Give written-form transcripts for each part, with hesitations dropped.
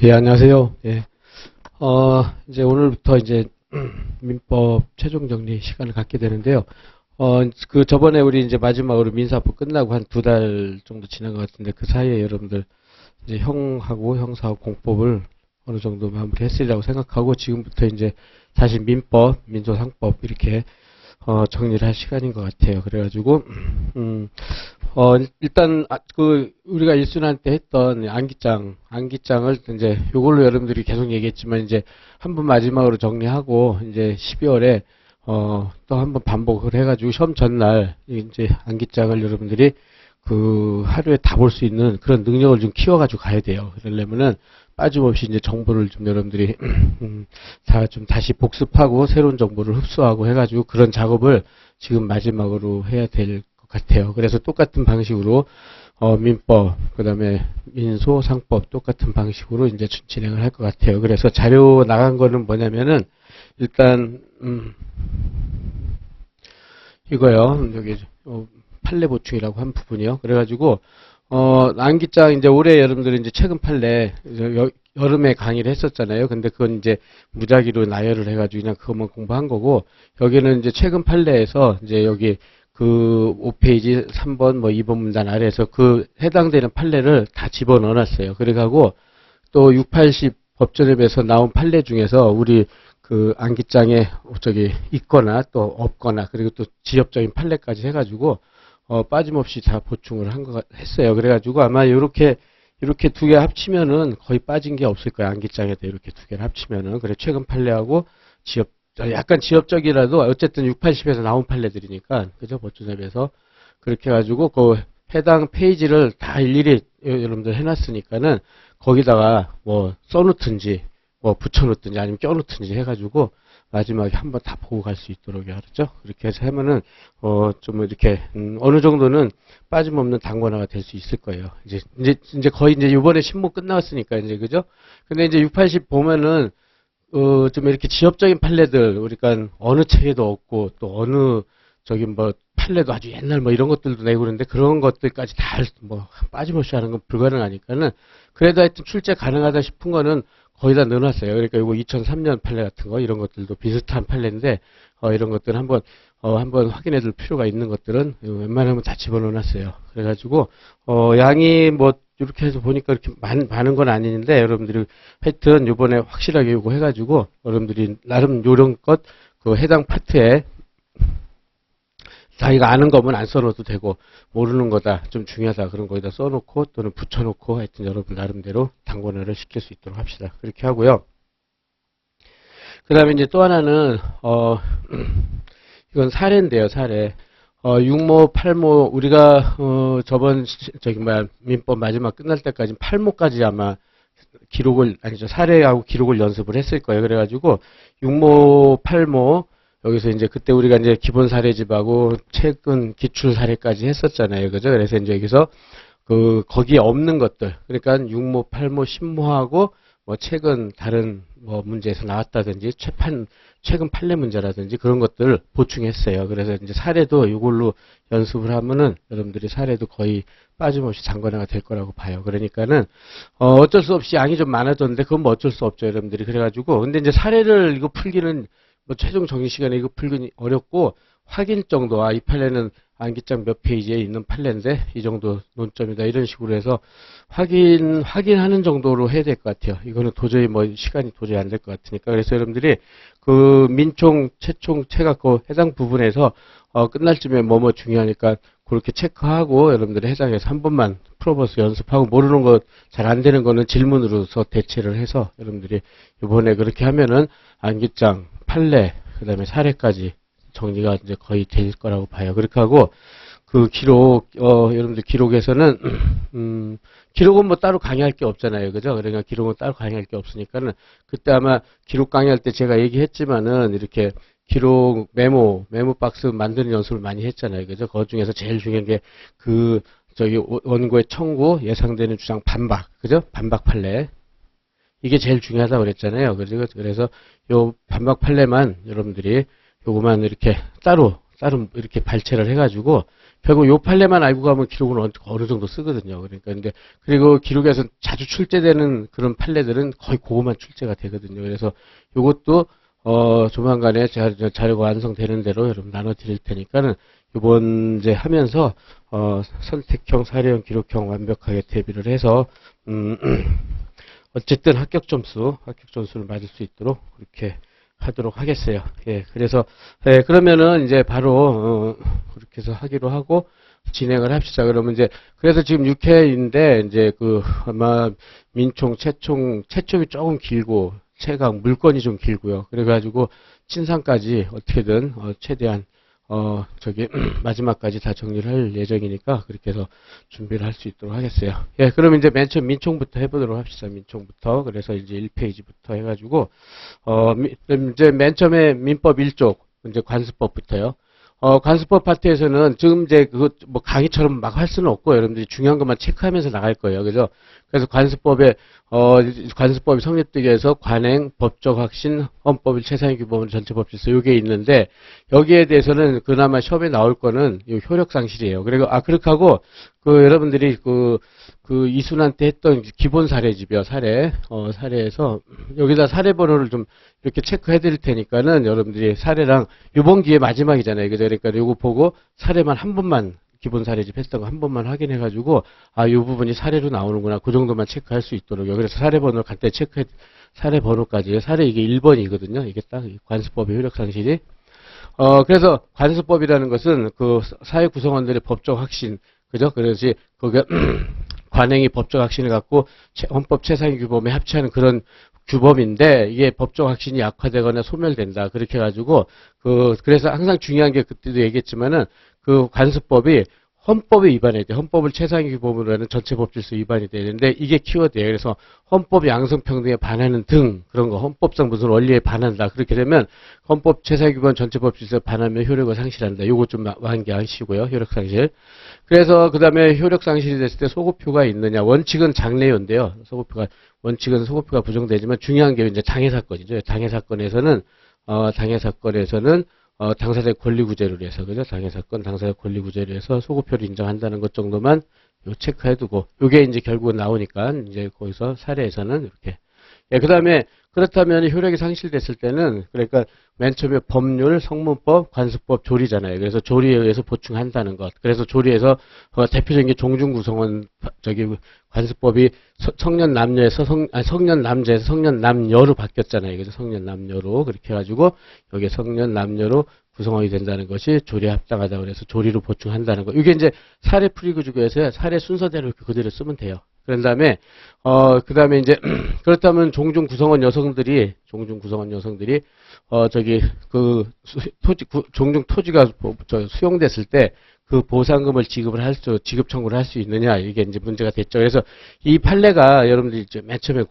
예, 안녕하세요. 예. 이제 오늘부터 이제 민법 최종 정리 시간을 갖게 되는데요. 그 저번에 우리 이제 마지막으로 민사법 끝나고 한 두 달 정도 지난 것 같은데 그 사이에 여러분들 이제 형하고 형사하고 공법을 어느 정도 마무리했으리라고 생각하고 지금부터 이제 다시 민법, 민소상법 이렇게 정리를 할 시간인 것 같아요. 그래가지고 일단 우리가 일순환 때 했던 안기장을 이제 요걸로 여러분들이 계속 얘기했지만 이제 한번 마지막으로 정리하고 이제 12월에 또 한번 반복을 해가지고 시험 전날 이제 안기장을 여러분들이 그 하루에 다 볼 수 있는 그런 능력을 좀 키워가지고 가야 돼요. 그러려면은 빠짐없이 이제 정보를 좀 여러분들이 다 좀 다시 복습하고 새로운 정보를 흡수하고 해가지고 그런 작업을 지금 마지막으로 해야 될 것 같아요. 그래서 똑같은 방식으로 민법, 그 다음에 민소, 상법 똑같은 방식으로 이제 진행을 할 것 같아요. 그래서 자료 나간 거는 뭐냐면은 일단 이거요. 여기 판례 보충이라고 한 부분이요. 그래가지고 안기장 이제 올해 여러분들이 이제 최근 판례 여름에 강의를 했었잖아요. 근데 그건 이제 무작위로 나열을 해가지고 그냥 그것만 공부한 거고 여기는 이제 최근 판례에서 이제 여기 그 5페이지 3번 뭐 2번 문단 아래에서 그 해당되는 판례를 다 집어넣어 놨어요. 그래가지고 또 680 법조협에서 나온 판례 중에서 우리 그 안기장에 저기 있거나 또 없거나 그리고 또 지역적인 판례까지 해가지고 빠짐없이 다 보충을 했어요. 그래가지고 아마 이렇게 두 개 합치면은 거의 빠진 게 없을 거예요. 안기장에도 이렇게 두 개를 합치면은. 그래, 최근 판례하고 약간 지역적이라도 어쨌든 680에서 나온 판례들이니까, 그죠? 법조협에서. 그렇게 해가지고 그 해당 페이지를 다 일일이 여러분들 해놨으니까는 거기다가 뭐 써놓든지 뭐 붙여놓든지 아니면 껴놓든지 해가지고 마지막에 한번 다 보고 갈 수 있도록 알았죠? 그렇게 해서 하면은 좀 이렇게 어느 정도는 빠짐없는 단권화가 될 수 있을 거예요. 이제 거의 이제 이번에 신목 끝나왔으니까 이제 그죠? 근데 이제 680 보면은 좀 이렇게 지역적인 판례들 우리가 어느 책에도 없고 또 어느 저기 뭐 판례도 아주 옛날 뭐 이런 것들도 내고 그러는데 그런 것들까지 다 뭐 빠짐없이 하는 건 불가능하니까는 그래도 하여튼 출제 가능하다 싶은 거는 거의 다 넣어놨어요. 그러니까 이거 2003년 판례 같은 거 이런 것들도 비슷한 판례인데 이런 것들 한번 확인해 둘 필요가 있는 것들은 웬만하면 다 집어넣어놨어요. 그래가지고 양이 뭐 이렇게 해서 보니까 이렇게 많은 건 아닌데 여러분들이 하여튼 이번에 확실하게 요거 해가지고 여러분들이 나름 요런 것 그 해당 파트에 자기가 아는 거면 안 써놓어도 되고 모르는 거다 좀 중요하다 그런 거에다 써놓고 또는 붙여놓고 하여튼 여러분 나름대로 단권화를 시킬 수 있도록 합시다. 그렇게 하고요. 그 다음에 이제 또 하나는 이건 사례인데요. 사례. 6모, 8모 우리가 저번 민법 마지막 끝날 때까지 8모까지 아마 기록을 아니죠. 사례하고 기록을 연습을 했을 거예요. 그래가지고 6모, 8모 여기서 이제 그때 우리가 이제 기본 사례집하고 최근 기출 사례까지 했었잖아요. 그죠? 그래서 이제 여기서 거기에 없는 것들. 그러니까 6모, 8모, 10모하고 뭐 최근 다른 뭐 문제에서 나왔다든지 최근 판례 문제라든지 그런 것들을 보충했어요. 그래서 이제 사례도 이걸로 연습을 하면은 여러분들이 사례도 거의 빠짐없이 장관화가 될 거라고 봐요. 그러니까는 어쩔 수 없이 양이 좀 많아졌는데 그건 뭐 어쩔 수 없죠, 여러분들이. 그래가지고 근데 이제 사례를 이거 풀기는 뭐 최종 정리 시간에 이거 풀기 어렵고 확인 정도 이 판례는 안기장 몇 페이지에 있는 판례인데 이 정도 논점이다 이런 식으로 해서 확인하는 정도로 해야 될 것 같아요. 이거는 도저히 뭐 시간이 도저히 안 될 것 같으니까 그래서 여러분들이 그 민총, 채총, 채갖고 해당 부분에서 끝날 쯤에 뭐뭐 중요하니까 그렇게 체크하고 여러분들이 해당해서 한 번만 풀어봐서 연습하고 모르는 거 잘 안 되는 거는 질문으로서 대체를 해서 여러분들이 이번에 그렇게 하면은 안기장, 판례, 그 다음에 사례까지 정리가 이제 거의 될 거라고 봐요. 그렇게 하고 그 기록 여러분들 기록에서는 기록은 뭐 따로 강의할 게 없잖아요. 그죠? 그러니까 기록은 따로 강의할 게 없으니까는 그때 아마 기록 강의할 때 제가 얘기했지만은 이렇게 기록 메모 박스 만드는 연습을 많이 했잖아요. 그죠? 그 중에서 제일 중요한 게 원고의 청구, 예상되는 주장 반박. 그죠? 반박 판례. 이게 제일 중요하다고 그랬잖아요. 그래서 요 반박 판례만 여러분들이 요거만 이렇게 따로 따로 이렇게 발췌를 해가지고 결국 요 판례만 알고 가면 기록은 어느 정도 쓰거든요. 그러니까 근데 그리고 기록에서 자주 출제되는 그런 판례들은 거의 그것만 출제가 되거든요. 그래서 요것도 조만간에 자료가 완성되는 대로 여러분 나눠 드릴 테니까는 이번 이제 하면서 선택형, 사례형, 기록형 완벽하게 대비를 해서 어쨌든 합격 점수를 맞을 수 있도록 그렇게 하도록 하겠어요. 예, 그래서 그러면은 이제 바로 그렇게 해서 하기로 하고 진행을 합시다. 그러면 이제 그래서 지금 6회인데 이제 그 아마 민총, 채총이 조금 길고 채강 물건이 좀 길고요. 그래가지고 친상까지 어떻게든 최대한 마지막까지 다 정리를 할 예정이니까 그렇게 해서 준비를 할 수 있도록 하겠어요. 예, 그럼 이제 맨 처음 민총부터 해보도록 합시다. 민총부터. 그래서 이제 1페이지부터 해가지고, 이제 맨 처음에 민법 1쪽, 이제 관습법부터요. 관습법 파트에서는 지금 이제 그거 뭐 강의처럼 막 할 수는 없고 여러분들이 중요한 것만 체크하면서 나갈 거예요. 그죠? 그래서 관습법이 성립되기 위해서 관행, 법적 확신, 헌법일 최상위 규범 전체 법질서 요게 있는데 여기에 대해서는 그나마 시험에 나올 거는 요 효력 상실이에요. 그리고 그렇게 하고 여러분들이 이순환 때 했던 기본 사례집이요. 사례에서 여기다 사례 번호를 좀 이렇게 체크해 드릴 테니까는 여러분들이 사례랑 요번 기회 마지막이잖아요. 그죠? 그러니까 요거 보고 사례만 한 번만 기본 사례집 했던 거 한 번만 확인해 가지고 요 부분이 사례로 나오는구나. 그 정도만 체크할 수 있도록요. 그래서 사례 번호를 간단히 체크해 사례 번호까지요. 사례 이게 1번이거든요. 이게 딱 관습법의 효력 상실이 그래서 관습법이라는 것은 그 사회 구성원들의 법적 확신 그죠? 그래서 거기가 관행이 법적 확신을 갖고 헌법 최상위 규범에 합치하는 그런 규범인데 이게 법적 확신이 약화되거나 소멸된다. 그렇게 해가지고 그래서 항상 중요한 게 그때도 얘기했지만은 그 관습법이 헌법에 위반해야 돼. 헌법을 최상위 규범으로 하는 전체 법질서 위반이 되는데 이게 키워드예요. 그래서 헌법 양성평등에 반하는 등 그런 거 헌법상 무슨 원리에 반한다. 그렇게 되면 헌법 최상위 규범 전체 법질서에 반하면 효력을 상실한다. 요거 좀 완기하시고요. 효력 상실. 그래서 그다음에 효력 상실이 됐을 때 소급표가 있느냐. 원칙은 장래요인데요. 원칙은 소급표가 부정되지만 중요한 게 이제 장애 사건이죠. 장애 사건에서는 당사자의 권리 구제를 해서, 그죠? 장애사건, 당사자의 권리 구제를 해서 소급표를 인정한다는 것 정도만 체크해두고, 요게 이제 결국은 나오니까, 이제 거기서 사례에서는 이렇게. 예, 그 다음에, 그렇다면 효력이 상실됐을 때는, 그러니까 맨 처음에 법률, 성문법, 관습법, 조리잖아요. 그래서 조리에 의해서 보충한다는 것. 그래서 조리에서 대표적인 게 종중구성원, 관습법이 성년 남녀에서 성년 남자에서 성년 남녀로 바뀌었잖아요. 그래서 성년 남녀로 그렇게 해가지고 여기 성년 남녀로 구성원이 된다는 것이 조리에 합당하다고 해서 조리로 보충한다는 거. 이게 이제 사례 풀이구조에서 사례 순서대로 이렇게 그대로 쓰면 돼요. 그런 다음에 그 다음에 이제 그렇다면 종중 구성원 여성들이 종중 토지가 수용됐을 때 그 보상금을 지급 청구를 할 수 있느냐 이게 이제 문제가 됐죠. 그래서 이 판례가 여러분들이 이제 맨 처음에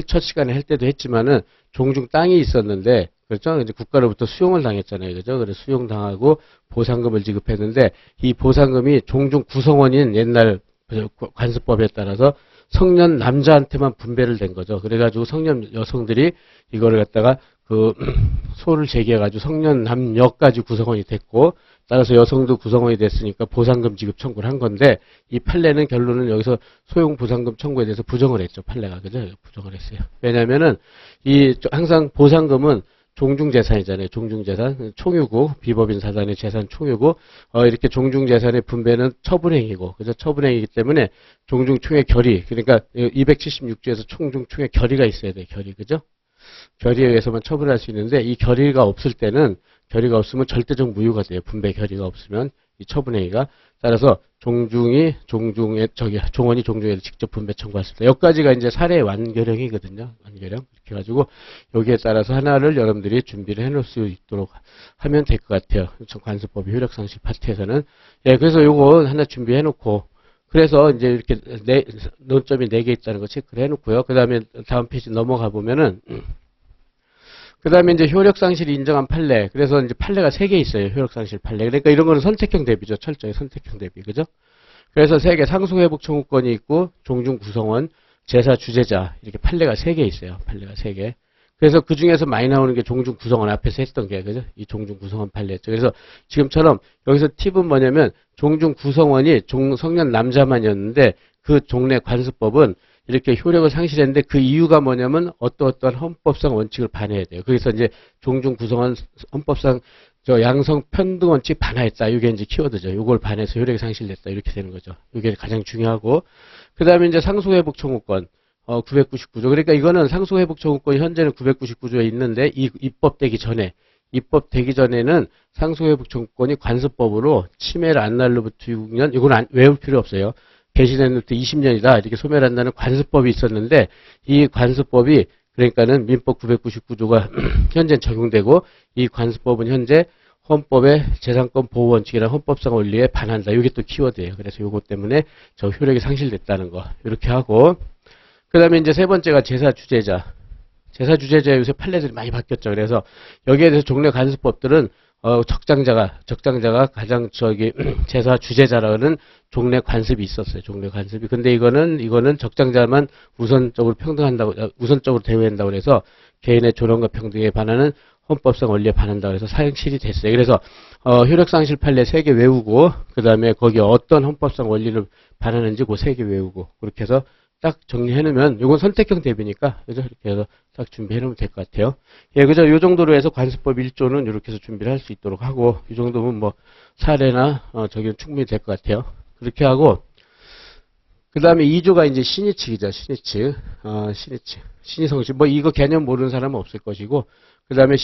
첫 시간에 할 때도 했지만은 종중 땅이 있었는데 그렇죠? 이제 국가로부터 수용을 당했잖아요. 그죠? 그래서 수용당하고 보상금을 지급했는데 이 보상금이 종중 구성원인 옛날 관습법에 따라서 성년 남자한테만 분배를 된 거죠. 그래가지고 성년 여성들이 이거를 갖다가 소를 제기해가지고 성년 남녀까지 구성원이 됐고 따라서 여성도 구성원이 됐으니까 보상금 지급 청구를 한 건데 이 판례는 결론은 여기서 소용 보상금 청구에 대해서 부정을 했죠. 판례가 그죠? 부정을 했어요. 왜냐하면은 항상 보상금은 종중재산이잖아요. 종중재산, 총유고, 비법인 사단의 재산 총유고, 이렇게 종중재산의 분배는 처분행위고, 그죠? 처분행위이기 때문에 종중총의 결의, 그러니까 276조에서 총중총의 결의가 있어야 돼요. 결의, 그죠? 결의에 의해서만 처분할 수 있는데, 이 결의가 없으면 절대적 무효가 돼요. 분배 결의가 없으면, 이 처분행위가. 따라서 종원이 종중에 직접 분배 청구할 수 있다. 여기까지가 이제 사례 완결형이거든요. 완결형. 이렇게 해가지고 여기에 따라서 하나를 여러분들이 준비를 해놓을 수 있도록 하면 될 것 같아요. 관습법의 효력상실 파트에서는. 예, 그래서 요거 하나 준비해놓고 그래서 이제 이렇게 논점이 4개 있다는 거 체크를 해놓고요. 그 다음에 다음 페이지 넘어가 보면은 그 다음에 이제 효력상실이 인정한 판례. 그래서 이제 판례가 3개 있어요. 효력상실 판례. 그러니까 이런 거는 선택형 대비죠. 철저히 선택형 대비. 그죠? 그래서 3개 상속회복 청구권이 있고, 종중구성원, 제사 주재자. 이렇게 판례가 3개 있어요. 판례가 3개. 그래서 그 중에서 많이 나오는 게 종중 구성원 앞에서 했던 게, 그죠? 이 종중 구성원 판례였죠. 그래서 지금처럼 여기서 팁은 뭐냐면 종중 구성원이 성년 남자만이었는데 그 종래 관습법은 이렇게 효력을 상실했는데 그 이유가 뭐냐면 어떠한 헌법상 원칙을 반해야 돼요. 그래서 이제 종중 구성원 헌법상 양성 편등 원칙 반하였다. 이게 이제 키워드죠. 이걸 반해서 효력이 상실됐다. 이렇게 되는 거죠. 이게 가장 중요하고. 그 다음에 이제 상속회복 청구권. 999조. 그러니까 이거는 상속회복 청구권이 현재는 999조에 있는데 입법되기 전에는 상속회복 청구권이 관습법으로 침해를 안 날로부터 6년, 이건 외울 필요 없어요. 개시된부터 20년이다. 이렇게 소멸한다는 관습법이 있었는데 이 관습법이 그러니까는 민법 999조가 현재 적용되고 이 관습법은 현재 헌법의 재산권 보호 원칙이나 헌법상 원리에 반한다. 이게 또 키워드예요. 그래서 요거 때문에 저 효력이 상실됐다는 거. 이렇게 하고 그 다음에 이제 세 번째가 제사 주재자. 제사 주재자 요새 판례들이 많이 바뀌었죠. 그래서 여기에 대해서 종래 관습법들은 적장자가 가장 제사 주재자라는 종래 관습이 있었어요. 종래 관습이. 근데 이거는 적장자만 우선적으로 우선적으로 대우한다고 그래서 개인의 존엄과 평등에 반하는 헌법상 원리에 반한다고 해서 사형실이 됐어요. 그래서 효력상실 판례 3개 외우고 그 다음에 거기에 어떤 헌법상 원리를 반하는지 그 3개 외우고 그렇게 해서 딱 정리해놓으면, 이건 선택형 대비니까, 그죠? 이렇게 해서 딱 준비해놓으면 될 것 같아요. 예, 그죠? 요 정도로 해서 관습법 1조는 이렇게 해서 준비를 할 수 있도록 하고, 이 정도면 뭐, 사례나, 저기는 충분히 될 것 같아요. 그렇게 하고, 그 다음에 2조가 이제 신의칙이죠. 신의칙. 신의성실. 뭐, 이거 개념 모르는 사람은 없을 것이고, 그 다음에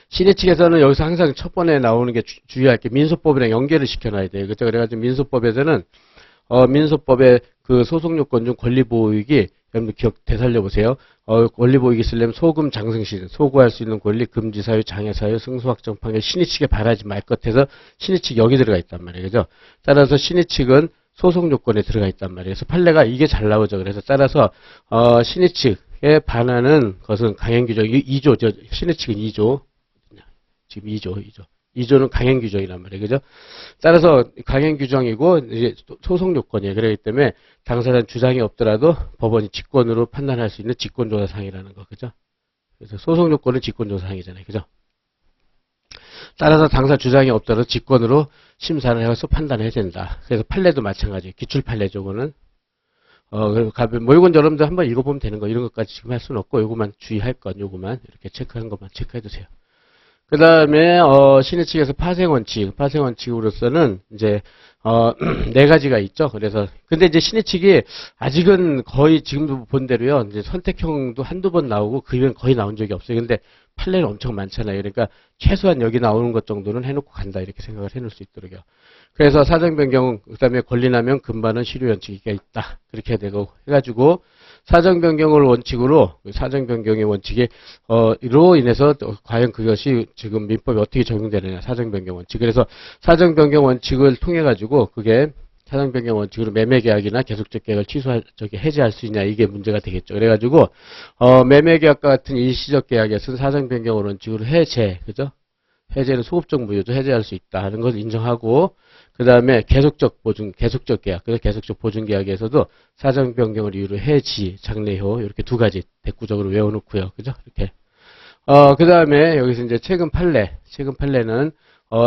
신의칙에서는 여기서 항상 첫 번에 나오는 게 주의할 게 민소법이랑 연계를 시켜놔야 돼요. 그죠? 그래가지고 민소법에서는 민소법의 그 소속요건 중 권리보호익이, 여러분 되살려보세요. 권리보호익이 있으려면 소금 장승신, 소구할 수 있는 권리, 금지사유, 장애사유, 승소확정 판결, 신의칙에 반하지 말 것 해서 신의칙 여기 들어가 있단 말이에요. 그죠? 따라서 신의칙은 소속요건에 들어가 있단 말이에요. 그래서 판례가 이게 잘 나오죠. 그래서 따라서, 신의칙에 반하는 것은 강행규정, 2조, 신의칙은 2조. 지금 2조는 강행규정이란 말이에요. 그죠? 따라서 강행규정이고, 이제 소송요건이에요. 그렇기 때문에 당사자 주장이 없더라도 법원이 직권으로 판단할 수 있는 직권조사상이라는 거. 그죠? 그래서 소송요건은 직권조사상이잖아요. 그죠? 따라서 당사 주장이 없더라도 직권으로 심사를 해서 판단해야 된다. 그래서 판례도 마찬가지예요. 기출판례죠. 그거는. 뭐, 이건 여러분들 한번 읽어보면 되는 거. 이런 것까지 지금 할 수는 없고, 요거만 주의할 것, 요거만. 이렇게 체크하는 것만 체크해두세요. 그 다음에, 신의칙에서 파생원칙으로서는, 이제, 4가지가 있죠. 그래서, 근데 이제 신의칙이 아직은 거의 지금도 본 대로요, 이제 선택형도 한두 번 나오고, 그 이후엔 거의 나온 적이 없어요. 근데 판례는 엄청 많잖아요. 그러니까, 최소한 여기 나오는 것 정도는 해놓고 간다. 이렇게 생각을 해놓을 수 있도록요. 그래서 사정변경, 그 다음에 권리남용, 금반은 실효연칙이 있다. 그렇게 되고, 해가지고, 사정변경을 원칙으로, 사정변경의 원칙에, 로 인해서, 과연 그것이 지금 민법에 어떻게 적용되느냐, 사정변경 원칙. 그래서 사정변경 원칙을 통해가지고, 그게 사정변경 원칙으로 매매계약이나 계속적 계약을 해지할 수 있냐, 이게 문제가 되겠죠. 그래가지고, 매매계약과 같은 일시적 계약에서는 사정변경 원칙으로 그죠? 해제는 소급적 무효도 해제할 수 있다 하는 걸 인정하고, 그 다음에 계속적 계약, 그래서 계속적 보증 계약에서도 사정 변경을 이유로 해지, 장래효, 이렇게 2가지 대구적으로 외워놓고요. 그죠? 이렇게. 그 다음에 여기서 이제 최근 판례는,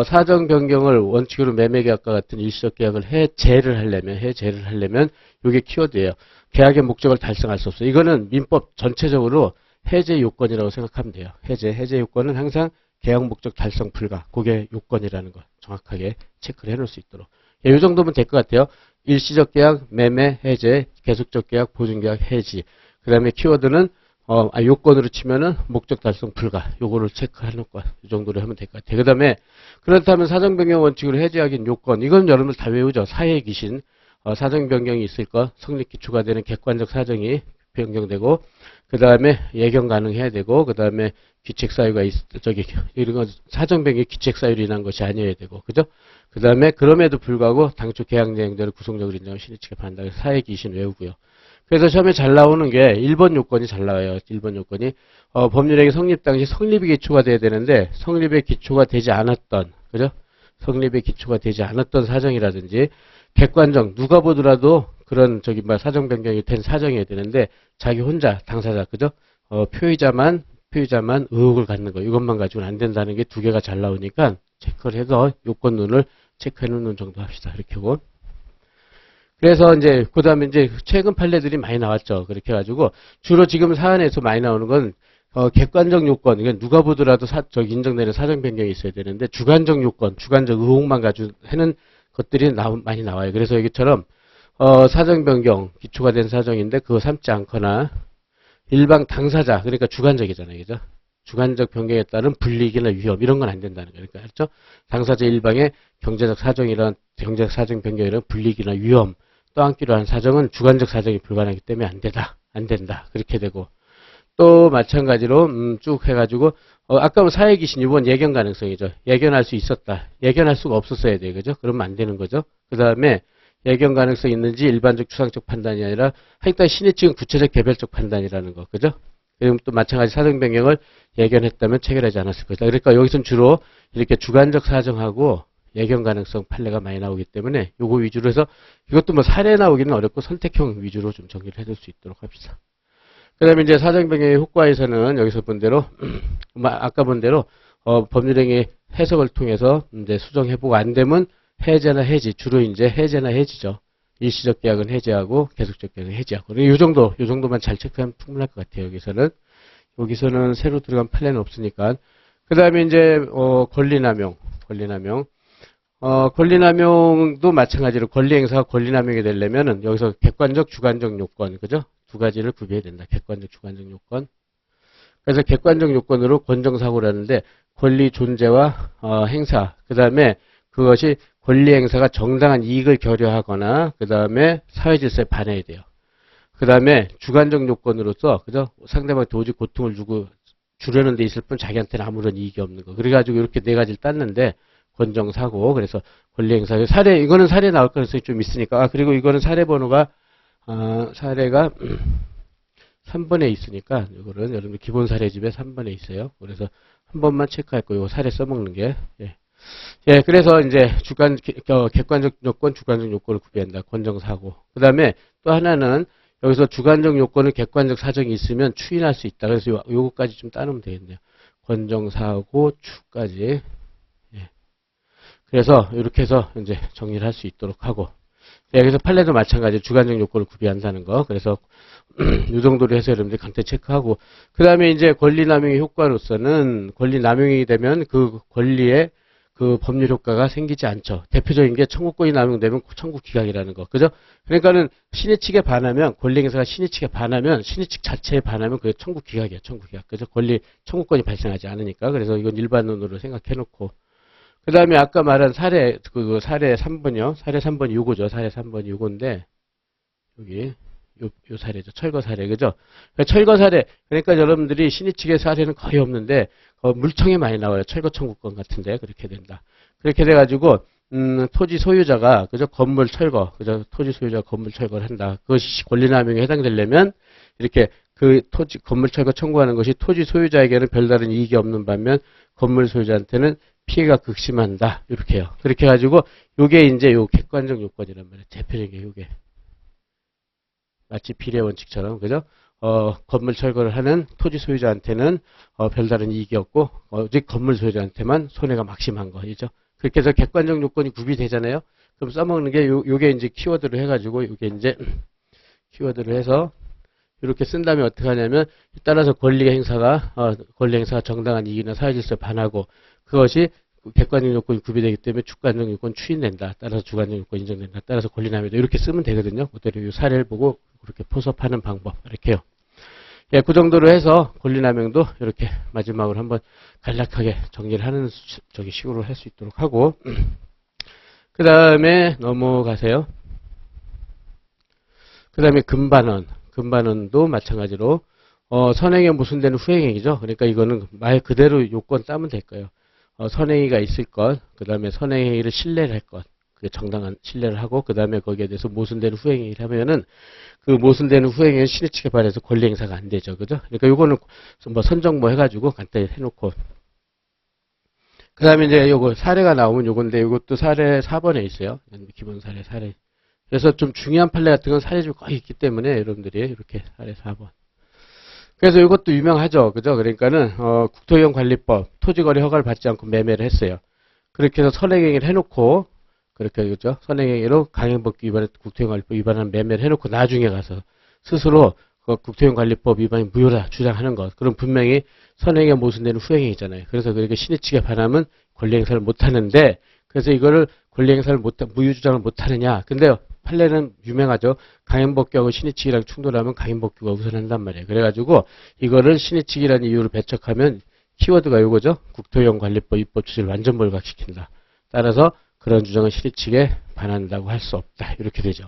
사정 변경을 원칙으로 매매 계약과 같은 일시적 계약을 해제를 하려면, 이게 키워드예요. 계약의 목적을 달성할 수 없어요. 이거는 민법 전체적으로 해제 요건이라고 생각하면 돼요. 해제 요건은 항상 계약 목적 달성 불가, 그게 요건이라는 거 정확하게 체크를 해놓을 수 있도록. 예, 이 정도면 될 것 같아요. 일시적 계약, 매매, 해제, 계속적 계약, 보증계약, 해지. 그 다음에 키워드는 요건으로 치면은 목적 달성 불가. 요거를 체크해놓고 이 정도로 하면 될 것 같아요. 그 다음에 그렇다면 사정변경 원칙으로 해제하기는 요건. 이건 여러분들 다 외우죠. 사회 귀신. 사정변경이 있을 것, 성립기초가 되는 객관적 사정이 변경되고, 그 다음에 예경 가능해야 되고, 그 다음에 귀책사유가 이런 건 사정변경이 귀책사유로 인한 것이 아니어야 되고, 그죠? 그 다음에 그럼에도 불구하고 당초 계약 내용대로 구성적으로 인정한 신의칙에 반한다. 사회기신 외우고요. 그래서 처음에 잘 나오는 게 1번 요건이 잘 나와요. 1번 요건이 법률행위 성립 당시 성립의 기초가 돼야 되는데 성립의 기초가 되지 않았던, 그죠? 성립의 기초가 되지 않았던 사정이라든지 객관적 누가 보더라도 그런 사정 변경이 된 사정이어야 되는데 자기 혼자 당사자 그죠? 표의자만 의혹을 갖는 거 이것만 가지고는 안 된다는 게 두 개가 잘 나오니까 체크를 해서 요건론을 체크해 놓는 정도 합시다. 이렇게 하고. 그래서 이제 그다음에 이제 최근 판례들이 많이 나왔죠. 그렇게 해가지고 주로 지금 사안에서 많이 나오는 건 객관적 요건, 그러니까 누가 보더라도 인정되는 사정 변경이 있어야 되는데 주관적 요건, 주관적 의혹만 가지고 하는 것들이 많이 나와요. 그래서 여기처럼 사정 변경 기초가 된 사정인데 그거 삼지 않거나 일방 당사자, 그러니까 주관적이잖아요, 그죠? 주관적 변경에 따른 불이익이나 위험 이런 건 안 된다는 거예요. 그러니까 그렇죠? 당사자 일방의 경제적 사정 변경이란 불이익이나 위험 떠안기로 한 사정은 주관적 사정이 불가능하기 때문에 안 된다. 그렇게 되고 또 마찬가지로 쭉 해가지고 아까 사회귀신 이번 예견 가능성이죠. 예견할 수 있었다. 예견할 수가 없었어야 돼요, 그죠? 그러면 안 되는 거죠. 그 다음에 예견 가능성이 있는지 일반적 추상적 판단이 아니라 하여튼 신의 측은 구체적 개별적 판단이라는 거, 그죠? 그럼 또 마찬가지 사정 변경을 예견했다면 체결하지 않았을 것이다. 그러니까 여기서는 주로 이렇게 주관적 사정하고 예견 가능성 판례가 많이 나오기 때문에 요거 위주로 해서 이것도 사례 나오기는 어렵고 선택형 위주로 좀 정리를 해둘 수 있도록 합시다. 그 다음에 이제 사정 변경의 효과에서는 여기서 본 대로 아까 본 대로 법률행위 해석을 통해서 이제 수정해보고 안 되면 해제나 해지, 주로 이제 해제나 해지죠. 일시적 계약은 해제하고 계속적 계약은 해지하고. 요 정도만 잘 체크하면 충분할 것 같아요. 여기서는 새로 들어간 판례는 없으니까. 그 다음에 이제 권리남용. 권리남용도 마찬가지로 권리행사가 권리남용이 되려면은 여기서 객관적, 주관적 요건, 그죠? 두 가지를 구비해야 된다. 객관적, 주관적 요건. 그래서 객관적 요건으로 권정사고라는데 권리 존재와 행사, 그 다음에 그것이 권리 행사가 정당한 이익을 결여하거나 그 다음에 사회질서에 반해야 돼요. 그 다음에 주관적 요건으로서 그죠? 상대방한테 오직 고통을 주려는 데 있을 뿐 자기한테는 아무런 이익이 없는 거. 그래가지고 이렇게 네 가지를 땄는데 권정사고, 그래서 권리 행사 이거는 사례 나올 가능성이 좀 있으니까. 그리고 이거는 사례 번호가 사례가 3번에 있으니까 이거는 여러분 기본 사례집에 3번에 있어요. 그래서 한 번만 체크할 거예요. 사례 써먹는 게. 예, 그래서 이제 객관적 요건, 주관적 요건을 구비한다. 권정사고. 그 다음에 또 하나는 여기서 주관적 요건은 객관적 사정이 있으면 추인할 수 있다. 그래서 요거까지 좀 따놓으면 되겠네요. 권정사고, 추까지. 예. 그래서 이렇게 해서 이제 정리를 할 수 있도록 하고. 예, 그래서 판례도 마찬가지로 주관적 요건을 구비한다는 거. 그래서 이 정도로 해서 여러분들 간단히 체크하고. 그 다음에 이제 권리남용의 효과로서는 권리남용이 되면 그 권리에 그 법률 효과가 생기지 않죠. 대표적인 게 청구권이 남용되면 청구 기각이라는 거. 그죠? 그러니까는 신의 측에 반하면, 권리 행사가 신의 측에 반하면, 신의 측 자체에 반하면 그게 청구 기각이야. 청구 기각. 그죠? 청구권이 발생하지 않으니까. 그래서 이건 일반론으로 생각해 놓고. 그 다음에 아까 말한 사례 3번이요. 사례 3번이 요거죠. 사례 3번이 요건데, 여기. 요 사례죠. 철거 사례. 그죠? 그러니까 철거 사례. 그러니까 여러분들이 신의 측의 사례는 거의 없는데, 물청에 많이 나와요. 철거 청구권 같은데, 그렇게 된다. 그렇게 돼가지고, 토지 소유자가, 그죠? 건물 철거, 그죠? 토지 소유자가 건물 철거를 한다. 그것이 권리남용에 해당되려면, 이렇게 건물 철거 청구하는 것이 토지 소유자에게는 별다른 이익이 없는 반면, 건물 소유자한테는 피해가 극심한다. 이렇게 해요. 그렇게 해가지고, 요게 이제 요 객관적 요건이란 말이에요. 대표적인 게 요게. 마치 비례 원칙처럼, 그죠? 건물 철거를 하는 토지 소유자한테는 별다른 이익이 없고 오직 건물 소유자한테만 손해가 막심한 거죠. 그렇게 해서 객관적 요건이 구비되잖아요. 그럼 써먹는 게 요게 이제 키워드로 해가지고 요게 이제 키워드를 해서 이렇게 쓴 다음에 어떻게 하냐면 따라서 권리 행사가 정당한 이익이나 사회질서에 반하고 그것이 객관적 요건이 구비되기 때문에 주관적 요건 추인된다. 따라서 주관적 요건 인정된다. 따라서 권리남용이다. 이렇게 쓰면 되거든요. 그대로 이 사례를 보고 그렇게 포섭하는 방법 이렇게요. 예, 그 정도로 해서 권리남용도 이렇게 마지막으로 한번 간략하게 정리를 하는 식으로 할 수 있도록 하고 그 다음에 넘어가세요. 그 다음에 금반원도 마찬가지로 선행에 모순되는 후행행위죠. 그러니까 이거는 말 그대로 요건 따면 될 거예요. 선행위가 있을 것, 그 다음에 선행행위를 신뢰를 할 것, 그게 정당한 신뢰를 하고, 그 다음에 거기에 대해서 모순되는 후행행위를 하면은, 그 모순되는 후행행위는 신의 측에 반해서 권리 행사가 안 되죠. 그죠? 그러니까 요거는 선정 해가지고 간단히 해놓고. 그 다음에 이제 요거 사례가 나오면 요건데, 요것도 사례 4번에 있어요. 기본 사례. 그래서 좀 중요한 판례 같은 건 사례집이 거의 있기 때문에 여러분들이 이렇게 사례 4번. 그래서 이것도 유명하죠. 그죠? 그러니까는, 국토이용관리법, 토지거래 허가를 받지 않고 매매를 했어요. 그렇게 해서 선행행위를 해놓고, 그렇게, 그죠? 선행행위로 강행법규 위반에 국토이용관리법 위반한 매매를 해놓고 나중에 가서 스스로 그 국토이용관리법 위반이 무효다 주장하는 것. 그럼 분명히 선행에 모순되는 후행행위잖아요. 그래서 그렇게 신의측에 반하면 권리행사를 못하는데, 그래서 이거를 권리행사를 무효 주장을 못하느냐. 근데 판례는 유명하죠. 강행법규하고 신의측이랑 충돌하면 강행법규가 우선한단 말이에요. 그래가지고 이거를 신의측이라는 이유로 배척하면 키워드가 요거죠. 국토이용관리법 입법 취지를 완전 몰각시킨다. 따라서 그런 주장은 신의측에 반한다고 할 수 없다. 이렇게 되죠.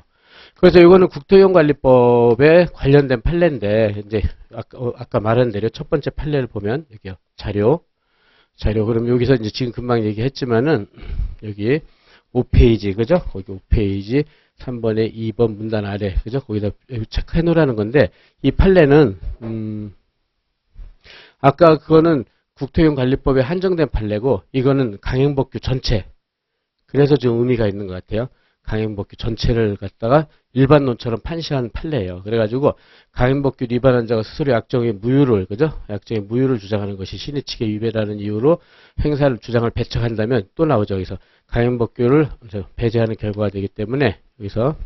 그래서 이거는 국토이용관리법에 관련된 판례인데 이제 아까 말한 대로 첫 번째 판례를 보면 여기요. 자료. 그럼 여기서 이제 지금 금방 얘기했지만은 여기 5페이지 그죠? 거기 5페이지 3번에 2번 문단 아래 그죠? 거기다 체크해 놓으라는 건데 이 판례는 아까 그거는 국토이용관리법에 한정된 판례고 이거는 강행법규 전체. 그래서 좀 의미가 있는 것 같아요. 강행법규 전체를 갖다가 일반론처럼 판시한 판례예요. 그래가지고 강행법규 위반한 자가 스스로 약정의 무효를 그죠? 약정의 무효를 주장하는 것이 신의측의 위배라는 이유로 행사를 주장을 배척한다면 또 나오죠. 여기서 강행법규를 배제하는 결과가 되기 때문에 여기서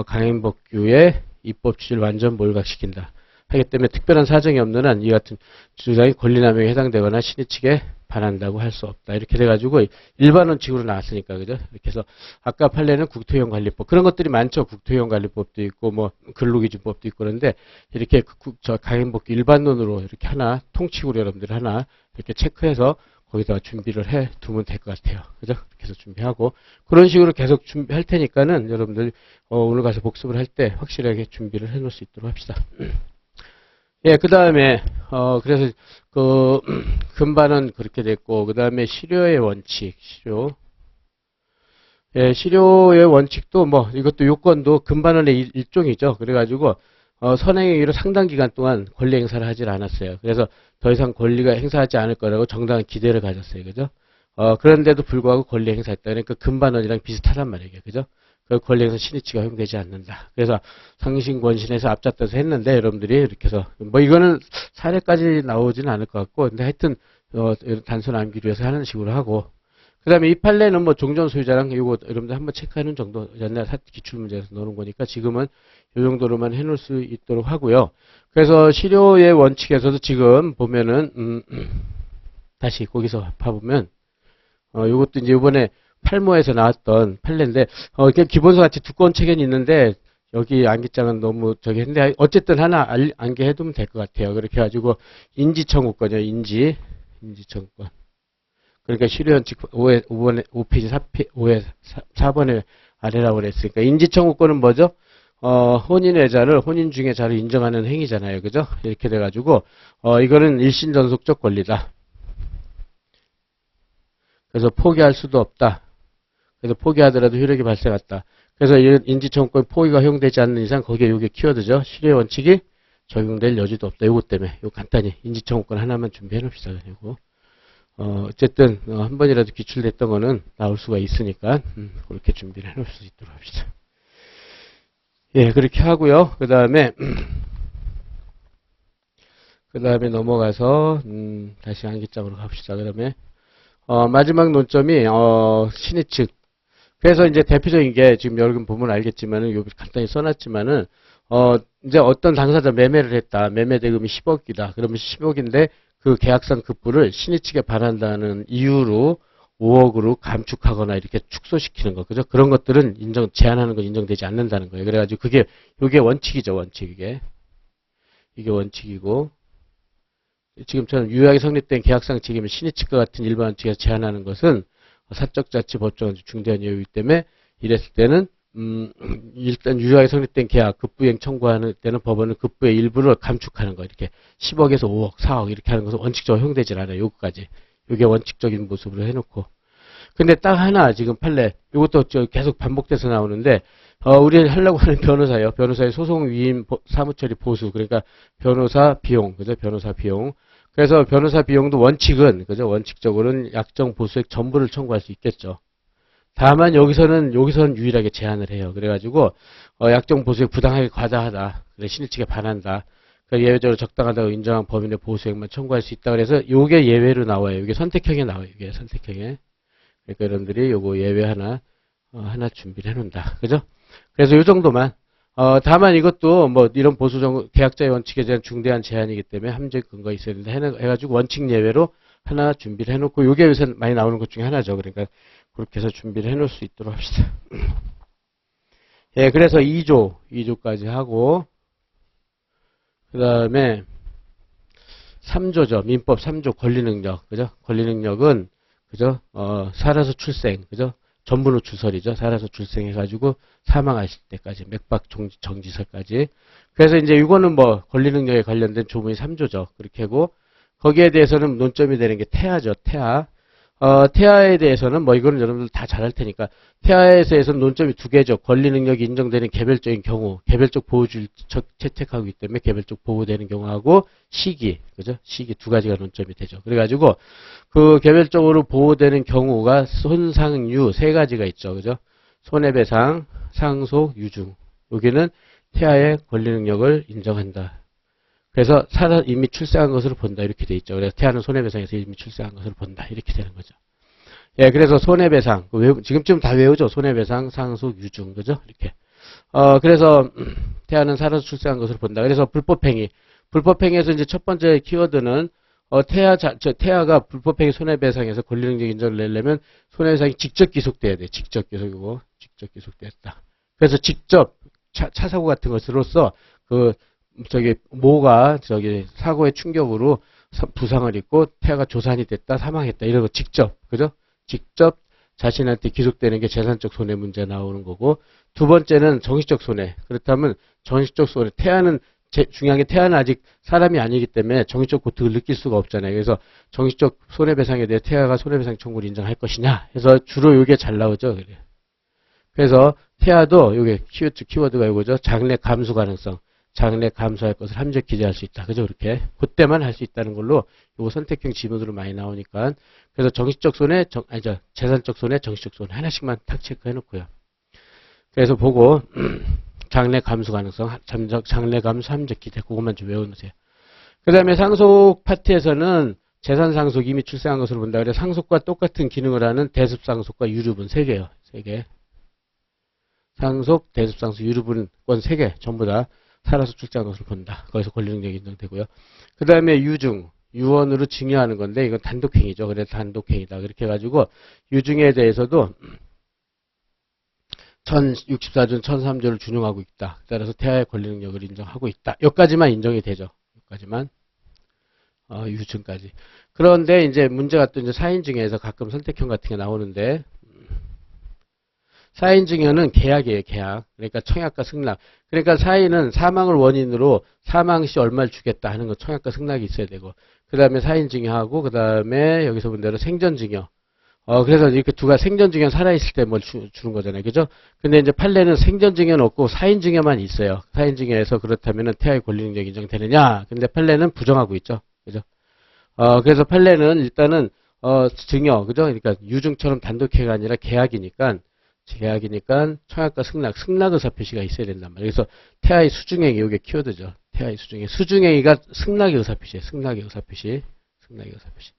강행법규의 입법 취지를 완전 몰각시킨다. 하기 때문에 특별한 사정이 없는 한 이 같은 주장이 권리남용에 해당되거나 신의측에 반한다고 할 수 없다. 이렇게 돼가지고 일반원칙으로 나왔으니까 그죠? 이렇게 해서 아까 판례는 국토이용관리법 그런 것들이 많죠. 국토이용관리법도 있고 뭐 근로기준법도 있고 그런데 이렇게 저 강행법규 일반론으로 이렇게 하나 통칙으로 여러분들 하나 이렇게 체크해서 거기다가 준비를 해 두면 될 것 같아요. 그죠? 이렇게 해서 준비하고 그런 식으로 계속 준비할 테니까는 여러분들 오늘 가서 복습을 할 때 확실하게 준비를 해 놓을 수 있도록 합시다. 예, 그 다음에, 그래서, 금반은 그렇게 됐고, 그 다음에 실효의 원칙, 실효. 예, 실효의 원칙도 뭐, 이것도 요건도 금반원의 일종이죠. 그래가지고, 선행행위로 상당 기간 동안 권리 행사를 하질 않았어요. 그래서 더 이상 권리가 행사하지 않을 거라고 정당한 기대를 가졌어요. 그죠? 그런데도 불구하고 권리 행사했다. 그러니까 금반원이랑 비슷하단 말이에요. 그죠? 그 권리에서 신의치가 허용되지 않는다. 그래서 상신권신에서 앞잡혀서 했는데 여러분들이 이렇게 해서 뭐 이거는 사례까지 나오지는 않을 것 같고 근데 하여튼 단순 암기를 위해서 하는 식으로 하고 그 다음에 이 판례는 뭐 종전 소유자랑 이거 여러분들 한번 체크하는 정도 옛날 기출문제에서 넣는 거니까 지금은 이 정도로만 해놓을 수 있도록 하고요. 그래서 실효의 원칙에서도 지금 보면은 다시 거기서 봐보면 이것도 이제 이번에 8모에서 나왔던 판례인데 그냥 기본서 같이 두꺼운 책에는 있는데 여기 암기장은 너무 저기 했는데 어쨌든 하나 암기해두면 될 것 같아요. 그렇게 해가지고 인지청구권이요. 인지청구권. 그러니까 실효원칙 5페이지 4번에 아래라고 그랬으니까 인지청구권은 뭐죠? 혼인외자를 혼인 중에 자를 인정하는 행위잖아요. 그죠? 이렇게 돼가지고 이거는 일신전속적 권리다. 그래서 포기할 수도 없다. 그래서 포기하더라도 효력이 발생했다. 그래서 인지청구권 포기가 허용되지 않는 이상 거기에 이게 키워드죠. 실효 원칙이 적용될 여지도 없다. 요것 때문에 요 간단히 인지청구권 하나만 준비해 놓읍시다. 그리고 어쨌든 한 번이라도 기출됐던 거는 나올 수가 있으니까 그렇게 준비를 해 놓을 수 있도록 합시다. 예, 그렇게 하고요. 그 다음에 넘어가서 다시 암기장으로 갑시다. 그 다음에 마지막 논점이 신의측. 그래서 이제 대표적인 게 지금 여러분 보면 알겠지만은 여기 간단히 써놨지만은 이제 어떤 당사자 매매를 했다. 매매 대금이 10억이다. 그러면 10억인데 그 계약상 급부를 신의측에 반한다는 이유로 5억으로 감축하거나 이렇게 축소시키는 거. 그죠? 그런 것들은 제한하는 건 인정되지 않는다는 거예요. 그래가지고 요게 원칙이죠. 원칙 이게 원칙이고 지금처럼 유효하게 성립된 계약상 책임을 신의측과 같은 일반 원칙에서 제한하는 것은 사적자치 법정 중대한 이유이기 때문에 이랬을 때는 일단 유효하게 성립된 계약 급부이행 청구하는 때는 법원은 급부의 일부를 감축하는 거 이렇게 10억에서 5억, 4억 이렇게 하는 것은 원칙적으로 허용되질 않아요. 요거까지. 요게 원칙적인 모습으로 해놓고. 근데 딱 하나 지금 판례 이것도 계속 반복돼서 나오는데 우리 하려고 하는 변호사예요. 변호사의 소송 위임 사무처리 보수 그러니까 변호사 비용 그죠? 변호사 비용. 그래서 변호사 비용도 원칙은 그죠? 원칙적으로는 약정 보수액 전부를 청구할 수 있겠죠. 다만 여기서는 유일하게 제한을 해요. 그래가지고 약정 보수액 부당하게 과다하다. 그래 신일측에 반한다. 그러니까 예외적으로 적당하다고 인정한 범위 내 보수액만 청구할 수 있다. 그래서 요게 예외로 나와요. 이게 선택형에 나와요. 이게 선택형에. 그러니까 여러분들이 요거 예외 하나 준비를 해놓는다. 그죠? 그래서 요 정도만. 다만 이것도 뭐 이런 계약자의 원칙에 대한 중대한 제한이기 때문에 함정 근거 있어야 된다 해가지고 원칙 예외로 하나 준비를 해놓고 요게 요새 많이 나오는 것 중에 하나죠. 그러니까 그렇게 해서 준비를 해놓을 수 있도록 합시다. 예, 그래서 2조까지 하고 그 다음에 3조죠. 민법 3조 권리능력. 그죠? 권리능력은 그죠? 살아서 출생. 그죠? 전부 노출설이죠. 살아서 출생해가지고 사망하실 때까지 맥박 정지설까지. 그래서 이제 이거는 뭐 권리능력에 관련된 조문이 3조죠. 그렇게 하고 거기에 대해서는 논점이 되는 게 태아죠. 태아. 태아에 대해서는 뭐 이거는 여러분들 다 잘 할 테니까 태아에 대해서는 논점이 두 개죠. 권리 능력이 인정되는 개별적인 경우, 개별적 보호주의를 채택하기 때문에 개별적 보호되는 경우하고 시기, 그죠? 시기 두 가지가 논점이 되죠. 그래가지고 그 개별적으로 보호되는 경우가 손상유 세 가지가 있죠, 그죠? 손해배상, 상속, 유증. 여기는 태아의 권리 능력을 인정한다. 그래서 이미 출생한 것으로 본다. 이렇게 돼 있죠. 그래서 태아는 손해배상에서 이미 출생한 것으로 본다. 이렇게 되는 거죠. 예, 그래서 손해배상. 지금쯤 다 외우죠. 손해배상, 상속, 유증. 그죠? 이렇게. 그래서 태아는 살아서 출생한 것으로 본다. 그래서 불법행위. 불법행위에서 이제 첫 번째 키워드는 태아가 불법행위 손해배상에서 권리능력 인정을 내려면 손해배상이 직접 기속돼야 돼. 직접 기속이고, 직접 기속됐다. 그래서 직접 차 사고 같은 것으로서 모가 사고의 충격으로 부상을 입고 태아가 조산이 됐다, 사망했다 이런 거 직접, 그죠? 직접 자신한테 기속되는 게 재산적 손해 문제 나오는 거고, 두 번째는 정신적 손해. 그렇다면 정신적 손해. 중요한 게 태아는 아직 사람이 아니기 때문에 정신적 고통을 느낄 수가 없잖아요. 그래서 정신적 손해배상에 대해 태아가 손해배상 청구를 인정할 것이냐 해서 주로 이게 잘 나오죠. 그래서 태아도 이게 키워드가 이거죠. 장래 감수 가능성. 장래 감수할 것을 함정 기재할 수 있다. 그죠? 그렇게. 그때만 할 수 있다는 걸로 요거 선택형 지문으로 많이 나오니까. 그래서 정신적 손해, 재산적 손해, 정신적 손해 하나씩만 탁 체크해 놓고요. 그래서 보고 장래 감수 가능성, 장래 감수 함정 기재 그것만 좀 외워 놓으세요. 그다음에 상속 파트에서는 재산 상속 이미 출생한 것으로 본다. 그래서 상속과 똑같은 기능을 하는 대습 상속과 유류분 3개요. 3개. 상속, 대습 상속, 유류분권 3개 전부 다 살아서 출생한 것을 본다. 거기서 권리능력이 인정되고요. 그 다음에 유증, 유언으로 증여하는 건데 이건 단독행위죠. 그래서 단독행위다. 그렇게 해가지고 유증에 대해서도 1064조, 1003조를 준용하고 있다. 따라서 태아의 권리능력을 인정하고 있다. 여기까지만 인정이 되죠. 여기까지만. 유증까지. 그런데 이제 문제가 또 이제 사인증여에서 가끔 선택형 같은 게 나오는데 사인증여는 계약이에요, 계약. 그러니까 청약과 승낙. 그러니까 사인은 사망을 원인으로 사망 시 얼마를 주겠다 하는 거 청약과 승낙이 있어야 되고, 그 다음에 사인증여하고, 그 다음에 여기서 본 대로 생전증여. 그래서 이렇게 생전증여 살아있을 때 뭘 주는 거잖아요. 그죠? 근데 이제 판례는 생전증여는 없고 사인증여만 있어요. 사인증여에서 그렇다면은 태아의 권리능력 인정되느냐? 근데 판례는 부정하고 있죠. 그죠? 그래서 판례는 일단은, 증여, 그죠? 그러니까 유증처럼 단독회가 아니라 계약이니까 청약과 승낙 의사 표시가 있어야 된단 말이에요. 그래서 태아의 수중행위, 이게 키워드죠. 태아의 수중행위. 수중행위가 승낙의 의사 표시예요. 승낙의 의사 표시.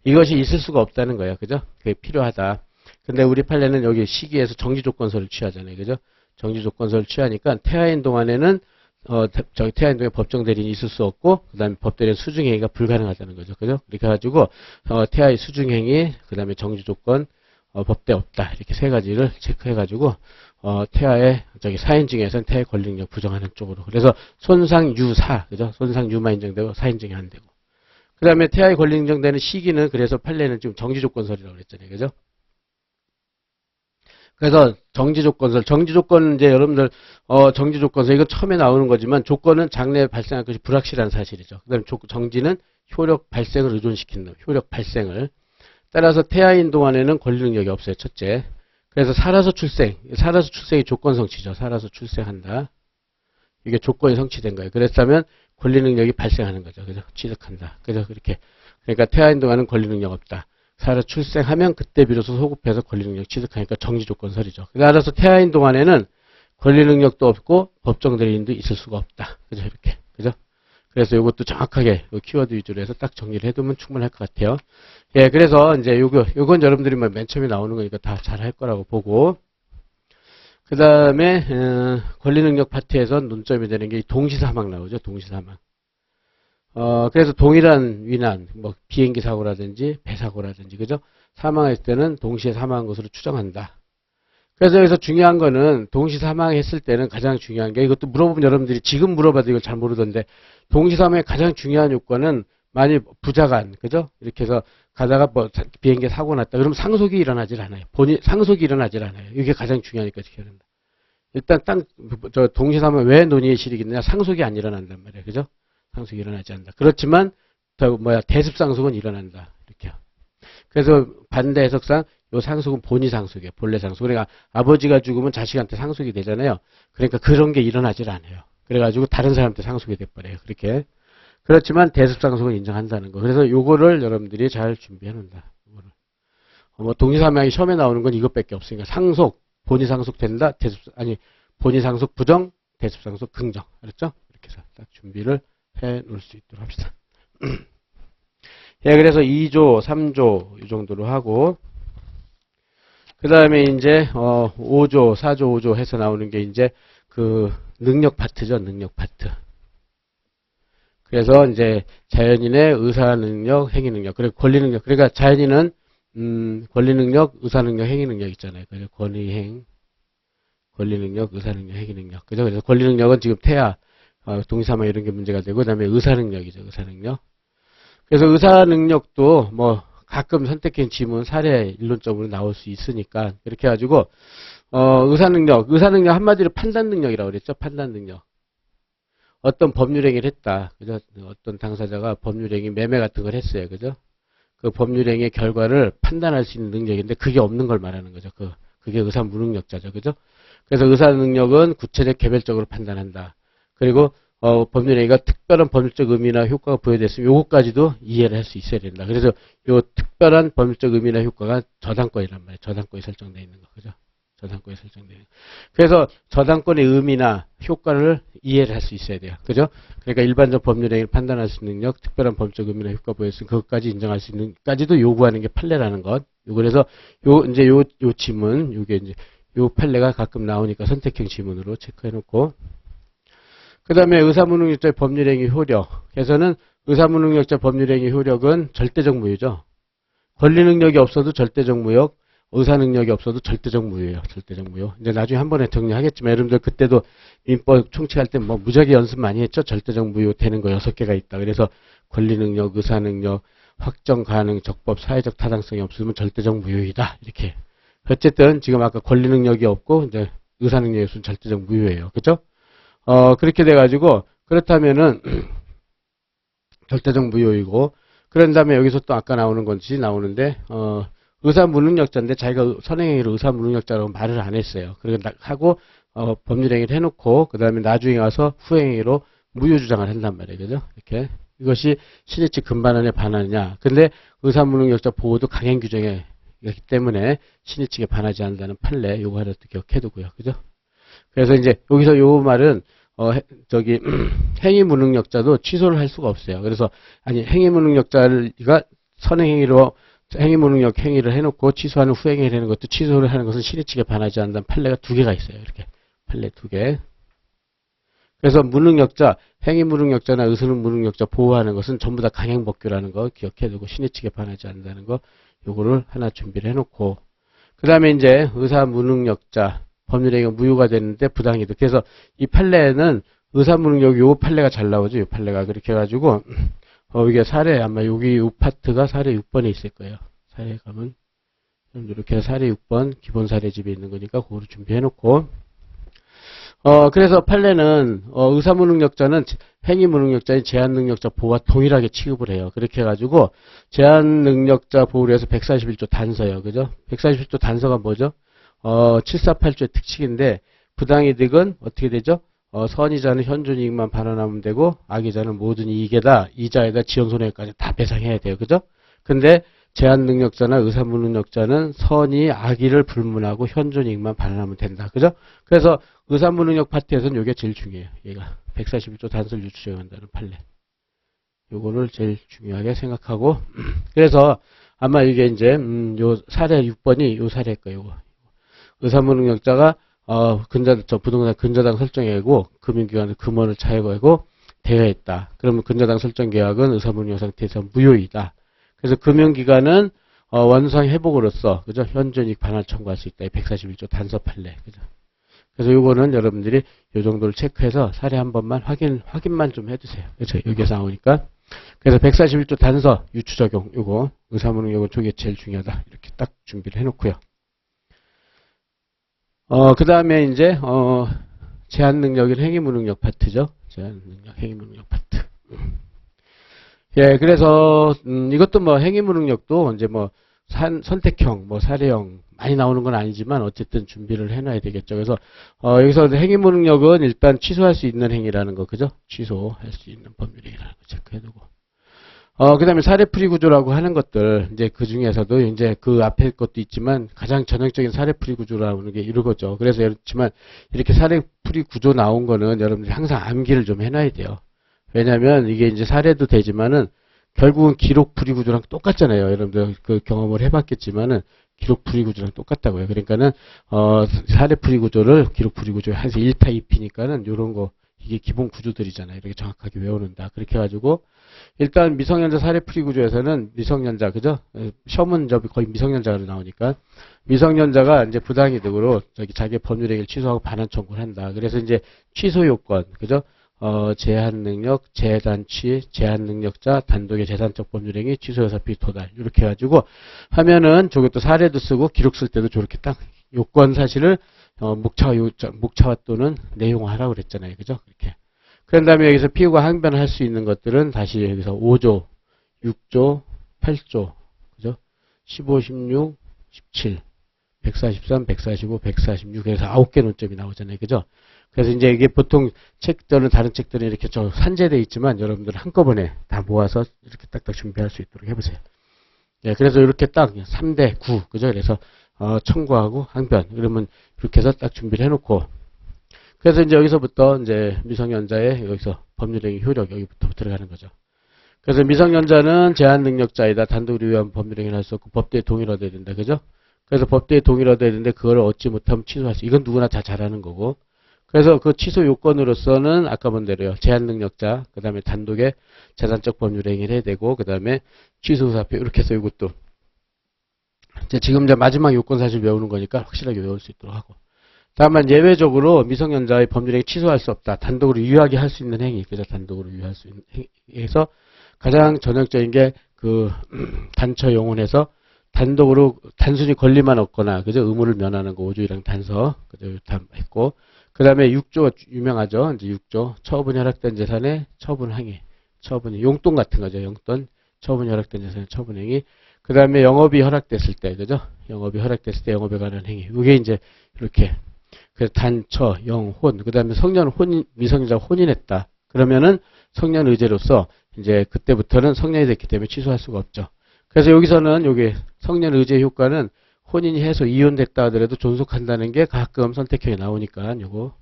이것이 있을 수가 없다는 거예요. 그죠? 그게 필요하다. 근데 우리 판례는 여기 시기에서 정지조건서를 취하잖아요. 그죠? 정지조건서를 취하니까 태아인 동안에는 태아인 동안에 법정 대리인이 있을 수 없고, 그 다음에 법대리인 수중행위가 불가능하다는 거죠. 그죠? 이렇게 해가지고, 태아의 수중행위, 그 다음에 정지조건, 법대 없다. 이렇게 세 가지를 체크해가지고, 태아의, 사인증에서는 태아의 권리능력 부정하는 쪽으로. 그래서 손상유사, 그죠? 손상유만 인정되고, 사인증이 안 되고. 그 다음에 태아의 권리 인정되는 시기는 그래서 판례는 지금 정지조건설이라고 그랬잖아요. 그죠? 그래서 정지조건은 이제 여러분들, 정지조건설, 이건 처음에 나오는 거지만 조건은 장래 발생할 것이 불확실한 사실이죠. 그 다음에 정지는 효력 발생을 의존시키는, 효력 발생을. 따라서 태아인 동안에는 권리 능력이 없어요. 첫째. 그래서 살아서 출생이 조건 성취죠. 살아서 출생한다. 이게 조건이 성취된 거예요. 그랬다면 권리 능력이 발생하는 거죠. 그죠? 취득한다. 그죠? 그러니까 태아인 동안은 권리 능력 없다. 사례 출생하면 그때 비로소 소급해서 권리능력 취득하니까 정지조건설이죠. 따라서 태아인 동안에는 권리능력도 없고 법정 대리인도 있을 수가 없다. 그죠? 이렇게. 그죠? 그래서 이것도 정확하게 키워드 위주로 해서 딱 정리를 해두면 충분할 것 같아요. 예, 그래서 이제 요건 여러분들이 맨 처음에 나오는 거니까 다 잘 할 거라고 보고. 그 다음에, 권리능력 파트에서 논점이 되는 게 동시사망 나오죠. 동시사망. 그래서 동일한 위난, 뭐, 비행기 사고라든지, 배 사고라든지, 그죠? 사망했을 때는 동시에 사망한 것으로 추정한다. 그래서 여기서 중요한 거는 동시 사망했을 때는 가장 중요한 게 이것도 물어보면 여러분들이 지금 물어봐도 이걸 잘 모르던데 동시 사망의 가장 중요한 요건은 만일 부자간 그죠? 이렇게 해서 가다가 뭐 비행기 사고 났다. 그러면 상속이 일어나질 않아요. 상속이 일어나질 않아요. 이게 가장 중요하니까 지켜야 된다. 일단 저 동시 사망 왜 논의의 실익이냐? 상속이 안 일어난단 말이에요. 그죠? 상속이 일어나지 않는다. 그렇지만 대습 상속은 일어난다. 이렇게요. 그래서 반대 해석상 요 상속은 본의 상속이에요. 본래 상속. 그러니까 아버지가 죽으면 자식한테 상속이 되잖아요. 그러니까 그런 게 일어나질 않아요. 그래가지고 다른 사람한테 상속이 돼버려요. 그렇게. 그렇지만 대습 상속은 인정한다는 거. 그래서 요거를 여러분들이 잘 준비해 놓는다. 뭐 동시사망이 시험에 나오는 건 이것밖에 없으니까 상속, 본의 상속 된다. 본의 상속 부정, 대습 상속 긍정. 알았죠? 이렇게 해서 딱 준비를 해 놓을 수 있도록 합시다. 예, 그래서 2조, 3조 이 정도로 하고 그 다음에 이제 5조, 4조, 5조 해서 나오는 게 이제 그 능력 파트죠. 능력 파트. 그래서 이제 자연인의 의사 능력, 행위 능력, 그리고 권리 능력. 그러니까 자연인은 권리 능력, 의사 능력, 행위 능력 있잖아요. 그래서 권리 능력, 의사 능력, 행위 능력. 그죠? 그래서 권리 능력은 지금 태아, 동사망 이런 게 문제가 되고 그다음에 의사 능력이죠. 의사 능력. 그래서 의사 능력도 뭐 가끔 선택형 지문 사례 일론적으로 나올 수 있으니까 이렇게 해가지고 의사 능력 한마디로 판단 능력이라고 그랬죠. 판단 능력. 어떤 법률행위를 했다. 그죠? 어떤 당사자가 법률행위 매매 같은 걸 했어요. 그죠? 그 법률행위의 결과를 판단할 수 있는 능력인데 그게 없는 걸 말하는 거죠. 그게 의사 무능력자죠. 그죠? 그래서 의사 능력은 구체적 개별적으로 판단한다. 그리고 법률행위가 특별한 법률적 의미나 효과가 부여됐으면 요거까지도 이해를 할 수 있어야 된다. 그래서 요 특별한 법률적 의미나 효과가 저당권이란 말이에요. 저당권이 설정되어 있는 거. 그죠? 저당권이 설정되어 있는 거. 그래서 저당권의 의미나 효과를 이해를 할 수 있어야 돼요. 그죠? 그러니까 일반적 법률행위를 판단할 수 있는 능력, 특별한 법률적 의미나 효과 부여됐으면 그것까지 인정할 수 있는까지도 요구하는 게 판례라는 것. 그래서 이제 요 지문, 요게 이제 요 판례가 가끔 나오니까 선택형 지문으로 체크해 놓고 그 다음에 의사무능력자의 법률행위 효력. 그래서는 의사무능력자 법률행위 효력은 절대적 무효죠. 권리 능력이 없어도 절대적 무효, 의사 능력이 없어도 절대적 무효예요. 절대적 무효. 이제 나중에 한 번에 정리하겠지만 여러분들 그때도 민법 총칙할 때 뭐 무지하게 연습 많이 했죠. 절대적 무효 되는 거 6개가 있다. 그래서 권리 능력, 의사 능력, 확정 가능, 적법, 사회적 타당성이 없으면 절대적 무효이다. 이렇게. 어쨌든 지금 아까 권리 능력이 없고 이제 의사 능력이 없으면 절대적 무효예요. 그렇죠? 그렇게 돼가지고, 그렇다면은, 절대적 무효이고, 그런 다음에 여기서 또 아까 나오는 것이 나오는데, 의사 무능력자인데 자기가 선행행위로 의사 무능력자라고 말을 안 했어요. 그리고 하고, 법률행위를 해놓고, 그 다음에 나중에 와서 후행위로 무효 주장을 한단 말이에요. 그죠? 이렇게. 이것이 신의칙 근반환의 반환이냐. 근데 의사 무능력자 보호도 강행 규정에 있기 때문에 신의칙에 반하지 않는다는 판례, 요거 하나 또 기억해두고요. 그죠? 그래서 이제 여기서 요 말은 행위 무능력자도 취소를 할 수가 없어요. 그래서 행위 무능력자가 선행행위로 행위 무능력 행위를 해놓고 취소하는 후행행위를 하는 것도 취소를 하는 것은 신의칙에 반하지 않는다는 판례가 2개가 있어요. 이렇게 판례 2개. 그래서 무능력자, 행위 무능력자나 의사는 무능력자 보호하는 것은 전부 다 강행법규라는 거 기억해두고 신의칙에 반하지 않는다는 거 요거를 하나 준비를 해놓고 그 다음에 이제 의사 무능력자 법률행위가 무효가 되는데 부당이득. 그래서 이 판례는 의사무능력 요 판례가 잘 나오죠. 요 판례가 그렇게 해가지고 이게 사례 아마 여기 요 파트가 사례 6번에 있을 거예요. 사례 가면 이렇게 해서 사례 6번 기본 사례집에 있는 거니까 그거를 준비해 놓고 그래서 판례는 의사무능력자는 행위무능력자인 제한능력자 보호와 동일하게 취급을 해요. 그렇게 해가지고 제한능력자 보호를 해서 141조 단서예요. 그죠? 141조 단서가 뭐죠? 748조의 특칙인데 부당이득은 어떻게 되죠? 선의자는 현존이익만 반환하면 되고 악의자는 모든 이익에다 이자에다 지연손해까지 다 배상해야 돼요. 그죠? 근데 제한 능력자나 의사 무능력자는 선의 악의를 불문하고 현존이익만 반환하면 된다. 그죠? 그래서 의사 무능력 파트에서는 이게 제일 중요해요. 얘가 141조 단서를 유추적용한다는 판례. 요거를 제일 중요하게 생각하고 그래서 아마 이게 이제 요 사례 6번이 요 사례일 거예요. 요거. 의사 무능력자가 부동산 근저당 설정계약이고 금융기관의 금원을 차액하고 대여했다. 그러면 근저당 설정 계약은 의사 무능력 상태에서 무효이다. 그래서 금융기관은 원상 회복으로서 그죠? 현존이익 반환 청구할 수 있다. 141조 단서 판례. 그죠? 그래서 요거는 여러분들이 요 정도를 체크해서 사례 한 번만 확인만 좀 해주세요. 그렇죠? 여기서 나오니까. 그래서 141조 단서 유추 적용 요거 의사 무능력은 저게 제일 중요하다. 이렇게 딱 준비를 해놓고요. 그 다음에 이제 제한 능력인 행위 무능력 파트죠. 제한 능력 행위 무능력 파트. 예, 그래서 이것도 뭐 행위 무능력도 이제 뭐 선택형, 뭐 사례형 많이 나오는 건 아니지만 어쨌든 준비를 해놔야 되겠죠. 그래서 여기서 행위 무능력은 일단 취소할 수 있는 행위라는 거, 그죠? 취소할 수 있는 법률행위라는 거 체크해두고. 그 다음에 사례풀이 구조라고 하는 것들, 이제 그 중에서도 이제 그 앞에 것도 있지만 가장 전형적인 사례풀이 구조라고 하는 게 이거죠. 그래서 그렇지만 이렇게 사례풀이 구조 나온 거는 여러분들이 항상 암기를 좀 해놔야 돼요. 왜냐면 이게 이제 사례도 되지만은 결국은 기록풀이 구조랑 똑같잖아요. 여러분들 그 경험을 해봤겠지만은 기록풀이 구조랑 똑같다고요. 그러니까는, 사례풀이 구조를 기록풀이 구조에 해서 1타 2피니까는 요런 거, 이게 기본 구조들이잖아요. 이렇게 정확하게 외우는다. 그렇게 해가지고, 일단 미성년자 사례풀이 구조에서는 미성년자, 그죠? 시험은 거의 미성년자가 나오니까, 미성년자가 이제 부당이득으로 자기 법률행위를 취소하고 반환 청구를 한다. 그래서 이제 취소 요건, 그죠? 제한 능력, 재단취, 제한 능력자, 단독의 재산적 법률행위, 취소여사피 도달. 이렇게 해가지고 하면은 저것도 사례도 쓰고 기록 쓸 때도 저렇게 딱 요건 사실을 목차와 또는 내용화하라고 그랬잖아요. 그죠? 그렇게. 그런 다음에 여기서 피고가 항변을 할 수 있는 것들은 다시 여기서 5조, 6조, 8조, 그죠? 15, 16, 17, 143, 145, 146. 그래서 9개 논점이 나오잖아요. 그죠? 그래서 이제 이게 보통 책들은 다른 책들은 이렇게 산재되어 있지만 여러분들 한꺼번에 다 모아서 이렇게 딱딱 준비할 수 있도록 해보세요. 예, 그래서 이렇게 딱 3대 9, 그죠? 그래서 청구하고 항변 그러면 이렇게 해서 딱 준비를 해놓고 그래서 이제 여기서부터 이제 미성년자의 여기서 법률행위 효력 여기부터 들어가는 거죠. 그래서 미성년자는 제한 능력자이다. 단독으로 위한 법률행위를 할 수 없고 법대에 동의를 얻어야 된다. 그죠? 그래서 법대에 동의를 얻어야 되는데 그걸 얻지 못하면 취소할 수. 이건 누구나 다 잘하는 거고. 그래서 그 취소 요건으로서는 아까 본 대로요. 제한 능력자, 그 다음에 단독의 재산적 법률행위를 해야 되고, 그 다음에 취소 사표 이렇게 해서 이것도 지금 이제 마지막 요건 사실 외우는 거니까 확실하게 외울 수 있도록 하고. 다만 예외적으로 미성년자의 법률행위 취소할 수 없다. 단독으로 유효하게 할 수 있는 행위, 그죠? 단독으로 유효할 수 있는 행위에서 가장 전형적인 게 그 단처 용언에서 단독으로 단순히 권리만 얻거나, 그죠? 의무를 면하는 거 5조이랑 단서, 그죠? 다 했고. 그 다음에 6조 유명하죠. 이제 6조 처분이 허락된 재산의 처분행위, 처분이 용돈 같은 거죠. 용돈 처분이 허락된 재산의 처분행위. 그 다음에 영업이 허락됐을 때, 그죠? 영업이 허락됐을 때 영업에 관한 행위. 이게 이제 이렇게 그래서 단처, 영, 혼. 그 다음에 성년 혼인, 미성년자가 혼인했다. 그러면은 성년 의제로서 이제 그때부터는 성년이 됐기 때문에 취소할 수가 없죠. 그래서 여기서는 여기 성년 의제 효과는 혼인이 해서 이혼됐다 하더라도 존속한다는 게 가끔 선택형에 나오니까 요거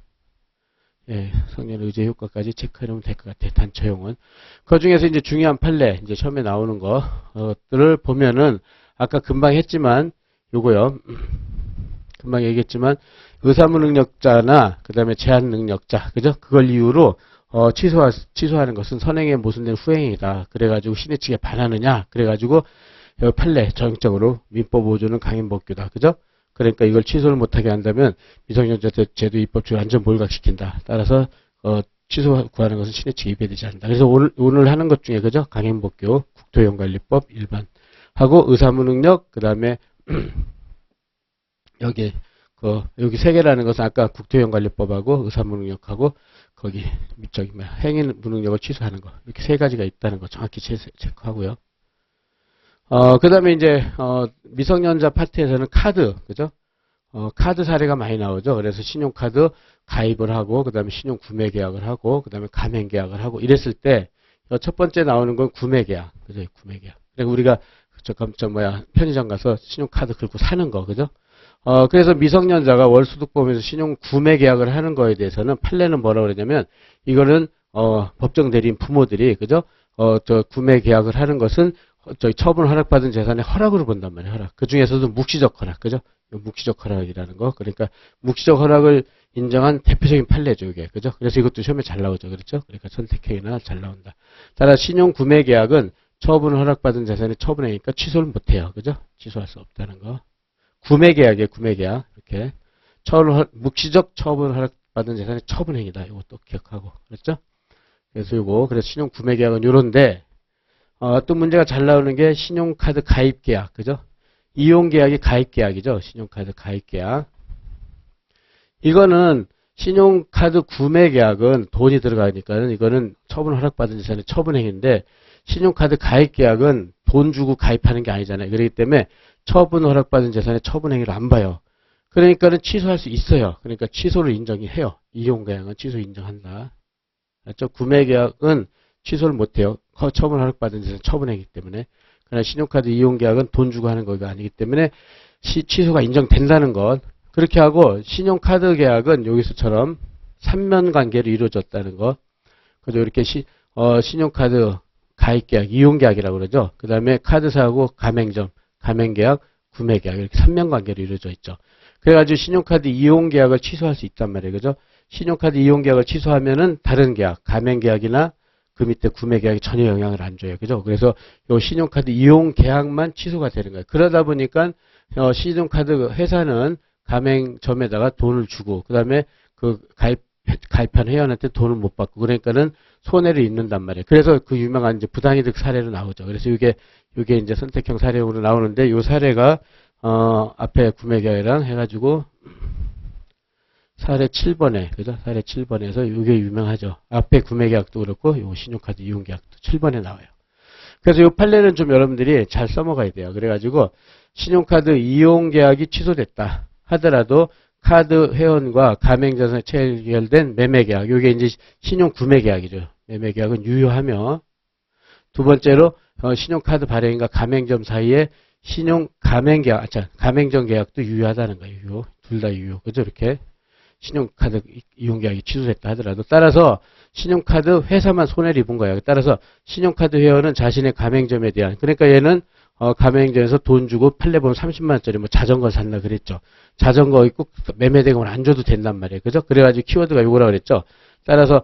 예, 성년 의제 효과까지 체크해 놓으면 될 것 같아요. 단처용은. 그 중에서 이제 중요한 판례, 이제 처음에 나오는 것들을 보면은 아까 금방 했지만 요거요. 금방 얘기했지만 의사무능력자나 그다음에 제한 능력자, 그죠? 그걸 이유로 취소하는 것은 선행에 모순된 후행이다. 그래가지고 신의 측에 반하느냐? 그래가지고 판례 전형적으로 민법 5조는 강행법규다. 그죠? 그러니까 이걸 취소를 못하게 한다면 미성년자 제도 입법주의 완전 몰각시킨다. 따라서 취소 구하는 것은 신의 측에 위배되지 않는다. 그래서 오늘 하는 것 중에 그죠? 강행법규, 국토용관리법 일반 하고 의사무능력 그다음에 여기 세 개라는 것은 아까 국토용관리법하고 의사무능력하고 거기 저기 행위무능력을 취소하는 거 이렇게 세 가지가 있다는 거 정확히 체크하고요. 그 다음에 이제, 미성년자 파트에서는 카드, 그죠? 카드 사례가 많이 나오죠. 그래서 신용카드 가입을 하고, 그 다음에 신용 구매 계약을 하고, 그 다음에 가맹 계약을 하고, 이랬을 때, 첫 번째 나오는 건 구매 계약, 그죠? 구매 계약. 그리고 우리가 편의점 가서 신용카드 긁고 사는 거, 그죠? 그래서 미성년자가 월소득보험에서 신용 구매 계약을 하는 거에 대해서는 판례는 뭐라고 그러냐면, 이거는, 법정 대리인 부모들이, 그죠? 구매 계약을 하는 것은, 처분 허락받은 재산의 허락으로 본단 말이에요, 허락. 그 중에서도 묵시적 허락, 그죠? 묵시적 허락이라는 거. 그러니까, 묵시적 허락을 인정한 대표적인 판례죠, 이게. 그죠? 그래서 이것도 시험에 잘 나오죠, 그렇죠? 그러니까 선택행위나 잘 나온다. 따라 신용 구매 계약은 처분 허락받은 재산의 처분행위니까 취소를 못해요, 그죠? 취소할 수 없다는 거. 구매 계약이에요, 구매 계약. 이렇게. 묵시적 처분 허락받은 재산의 처분행위다. 이것도 기억하고. 그렇죠? 그래서 그래서 신용 구매 계약은 요런데, 또 문제가 잘 나오는 게 신용카드 가입 계약. 그죠? 이용 계약이 가입 계약이죠. 신용카드 가입 계약. 이거는 신용카드 구매 계약은 돈이 들어가니까는 이거는 처분 허락받은 재산의 처분행위인데, 신용카드 가입 계약은 돈 주고 가입하는 게 아니잖아요. 그렇기 때문에 처분 허락받은 재산의 처분행위를 안 봐요. 그러니까는 취소할 수 있어요. 그러니까 취소를 인정해요. 이용 계약은 취소 인정한다. 그렇죠? 구매 계약은 취소를 못해요. 처분 허락받은 재산 처분행위이기 때문에. 그러나 신용카드 이용 계약은 돈 주고 하는 거가 아니기 때문에 취소가 인정된다는 것. 그렇게 하고 신용카드 계약은 여기서처럼 3면 관계로 이루어졌다는 것. 그죠? 이렇게 신용카드 가입 계약, 이용 계약이라고 그러죠. 그 다음에 카드사하고 가맹점, 가맹계약, 구매계약 이렇게 3면 관계로 이루어져 있죠. 그래가지고 신용카드 이용 계약을 취소할 수 있단 말이에요. 그죠? 신용카드 이용 계약을 취소하면은 다른 계약, 가맹계약이나 그 밑에 구매계약이 전혀 영향을 안 줘요. 그죠? 그래서 요 신용카드 이용 계약만 취소가 되는 거예요. 그러다 보니까 신용카드 회사는 가맹점에다가 돈을 주고 그 다음에 그 가입한 회원한테 돈을 못 받고 그러니까는 손해를 입는단 말이에요. 그래서 그 유명한 이제 부당이득 사례로 나오죠. 그래서 이게 이제 선택형 사례로 나오는데 요 사례가 앞에 구매계약이랑 해가지고 사례 7번에 그죠? 사례 7번에서 이게 유명하죠. 앞에 구매계약도 그렇고 요 신용카드 이용계약도 7번에 나와요. 그래서 요 판례는 좀 여러분들이 잘 써먹어야 돼요. 그래가지고 신용카드 이용계약이 취소됐다 하더라도 카드 회원과 가맹점에서 체결된 매매계약, 이게 이제 신용 구매계약이죠. 매매계약은 유효하며 두 번째로 신용카드 발행인과 가맹점 사이에 신용 가맹계약, 가맹점 계약도 유효하다는 거예요. 유효, 둘 다 유효. 그죠? 이렇게 신용카드 이용계약이 취소됐다 하더라도 따라서 신용카드 회사만 손해를 입은 거예요. 따라서 신용카드 회원은 자신의 가맹점에 대한 그러니까 얘는 가맹점에서 돈 주고 판례보면 30만 원짜리 뭐 자전거 샀나 그랬죠. 자전거 있고 매매대금을 안 줘도 된단 말이에요. 그죠? 그래가지고 키워드가 요거라 그랬죠. 따라서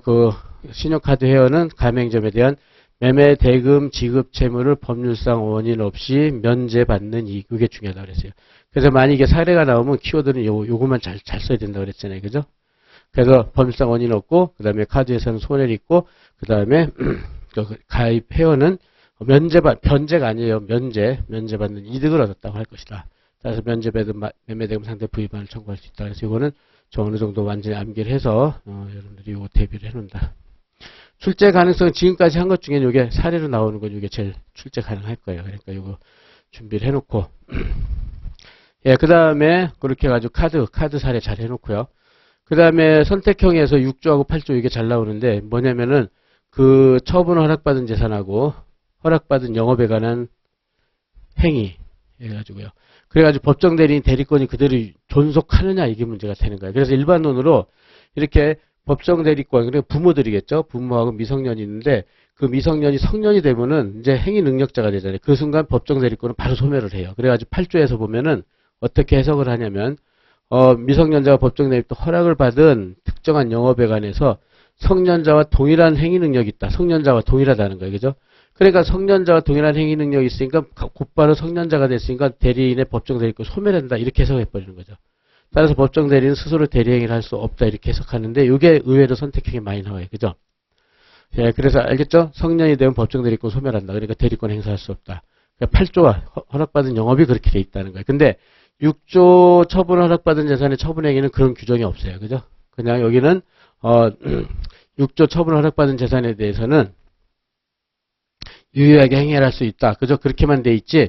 그 신용카드 회원은 가맹점에 대한 매매대금 지급 채무를 법률상 원인 없이 면제받는 이익. 이게 중요하다고 그랬어요. 그래서 만약에 사례가 나오면 키워드는 요거만 잘 써야 된다고 그랬잖아요. 그죠? 그래서 법률상 원인 없고 그 다음에 카드에서는 손해를 입고 그 다음에 가입 회원은 변제가 아니에요. 면제받는 이득을 얻었다고 할 것이다. 따라서 면제받은 매매대금 상대 부의반을 청구할 수 있다. 그래서 이거는 저 어느 정도 완전히 암기를 해서 여러분들이 이거 대비를 해놓는다. 출제 가능성은 지금까지 한 것 중에 이게 사례로 나오는 건 이게 제일 출제 가능할 거예요. 그러니까 이거 준비를 해놓고 예, 그 다음에 그렇게 해가지고 카드 사례 잘 해놓고요. 그 다음에 선택형에서 6조하고 8조 이게 잘 나오는데 뭐냐면은 그 처분 허락받은 재산하고 허락받은 영업에 관한 행위 해가지고요. 그래가지고 법정 대리인 대리권이 그대로 존속하느냐 이게 문제가 되는 거예요. 그래서 일반론으로 이렇게 법정 대리권, 그러니까 부모들이겠죠. 부모하고 미성년이 있는데 그 미성년이 성년이 되면은 이제 행위 능력자가 되잖아요. 그 순간 법정 대리권은 바로 소멸을 해요. 그래가지고 8조에서 보면은 어떻게 해석을 하냐면 미성년자가 법정 대리권 허락을 받은 특정한 영업에 관해서 성년자와 동일한 행위 능력이 있다. 성년자와 동일하다는 거예요. 그죠? 그러니까 성년자와 동일한 행위 능력이 있으니까 곧바로 성년자가 됐으니까 대리인의 법정 대리권 소멸한다. 이렇게 해석해버리는 거죠. 따라서 법정 대리인은 스스로 대리행위를 할 수 없다. 이렇게 해석하는데 이게 의외로 선택형이 많이 나와요. 그죠? 예, 그래서 알겠죠? 성년이 되면 법정 대리권 소멸한다. 그러니까 대리권 행사할 수 없다. 그러니까 8조와 허락받은 영업이 그렇게 돼 있다는 거예요. 근데 6조 처분 허락받은 재산의 처분행위는 그런 규정이 없어요. 그죠? 그냥 여기는 6조 처분 허락받은 재산에 대해서는 유효하게 행위를 할 수 있다. 그죠? 그렇게만 돼 있지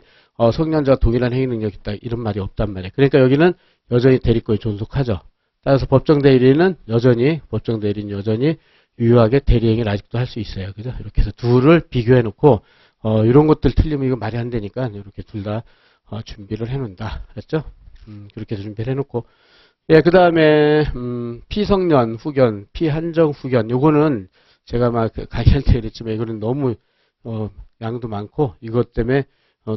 성년자와 동일한 행위 능력이 있다. 이런 말이 없단 말이에요. 그러니까 여기는 여전히 대리권이 존속하죠. 따라서 법정 대리인은 여전히 유효하게 대리행위를 아직도 할 수 있어요. 그죠? 이렇게 해서 둘을 비교해 놓고 이런 것들 틀리면 이거 말이 안 되니까 이렇게 둘 다 준비를 해놓는다. 알았죠? 그렇게 준비를 해놓고 예, 그 다음에 피성년 후견, 피한정 후견 요거는 제가 막 강의할 때 그랬지만 이거는 너무 양도 많고 이것 때문에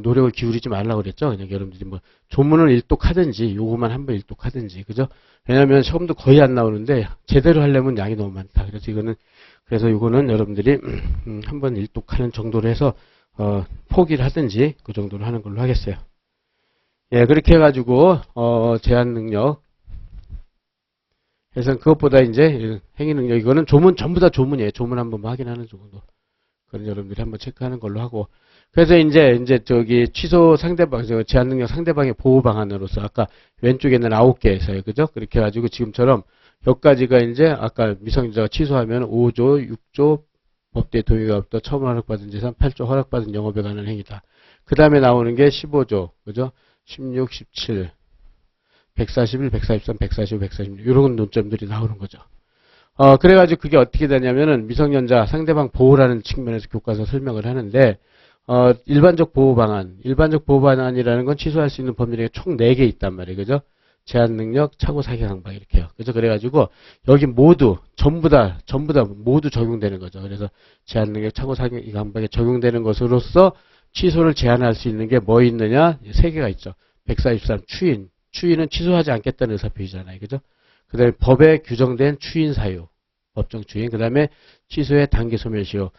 노력을 기울이지 말라고 그랬죠. 그냥 여러분들이 뭐 조문을 일독하든지 요거만 한번 일독하든지 그죠? 왜냐하면 시험도 거의 안 나오는데 제대로 하려면 양이 너무 많다. 그래서 이거는 여러분들이 한번 일독하는 정도로 해서 포기를 하든지 그 정도로 하는 걸로 하겠어요. 예, 그렇게 해가지고 제한 능력. 그래서 그것보다 이제 행위 능력 이거는 조문 전부 다 조문이에요. 조문 한번 확인하는 정도. 그런 여러분들이 한번 체크하는 걸로 하고. 그래서 이제 저기 취소 상대방, 제한 능력 상대방의 보호 방안으로서 아까 왼쪽에는 9개에서요. 그죠? 그렇게 해가지고 지금처럼 여기까지가 이제 아까 미성년자가 취소하면 5조, 6조 법대의 동의가 없다. 처음 허락받은 재산 8조 허락받은 영업에 관한 행위다. 그 다음에 나오는 게 15조. 그죠? 16, 17, 141, 143, 145, 146 이런 논점들이 나오는 거죠. 그래가지고 그게 어떻게 되냐면은 미성년자 상대방 보호라는 측면에서 교과서 설명을 하는데 일반적 보호 방안이라는 건 취소할 수 있는 범위가 총 4개 있단 말이에요. 그죠? 제한 능력, 차고 사기 강박 이렇게요. 그죠? 그래가지고 여기 전부 다 모두 적용되는 거죠. 그래서 제한 능력, 차고 사기 강박에 적용되는 것으로서 취소를 제한할 수 있는 게 뭐 있느냐? 3개가 있죠. 143 추인은 취소하지 않겠다는 의사표시잖아요. 그죠? 그 다음에 법에 규정된 추인 사유, 법정 추인. 그 다음에 취소의 단기 소멸시효.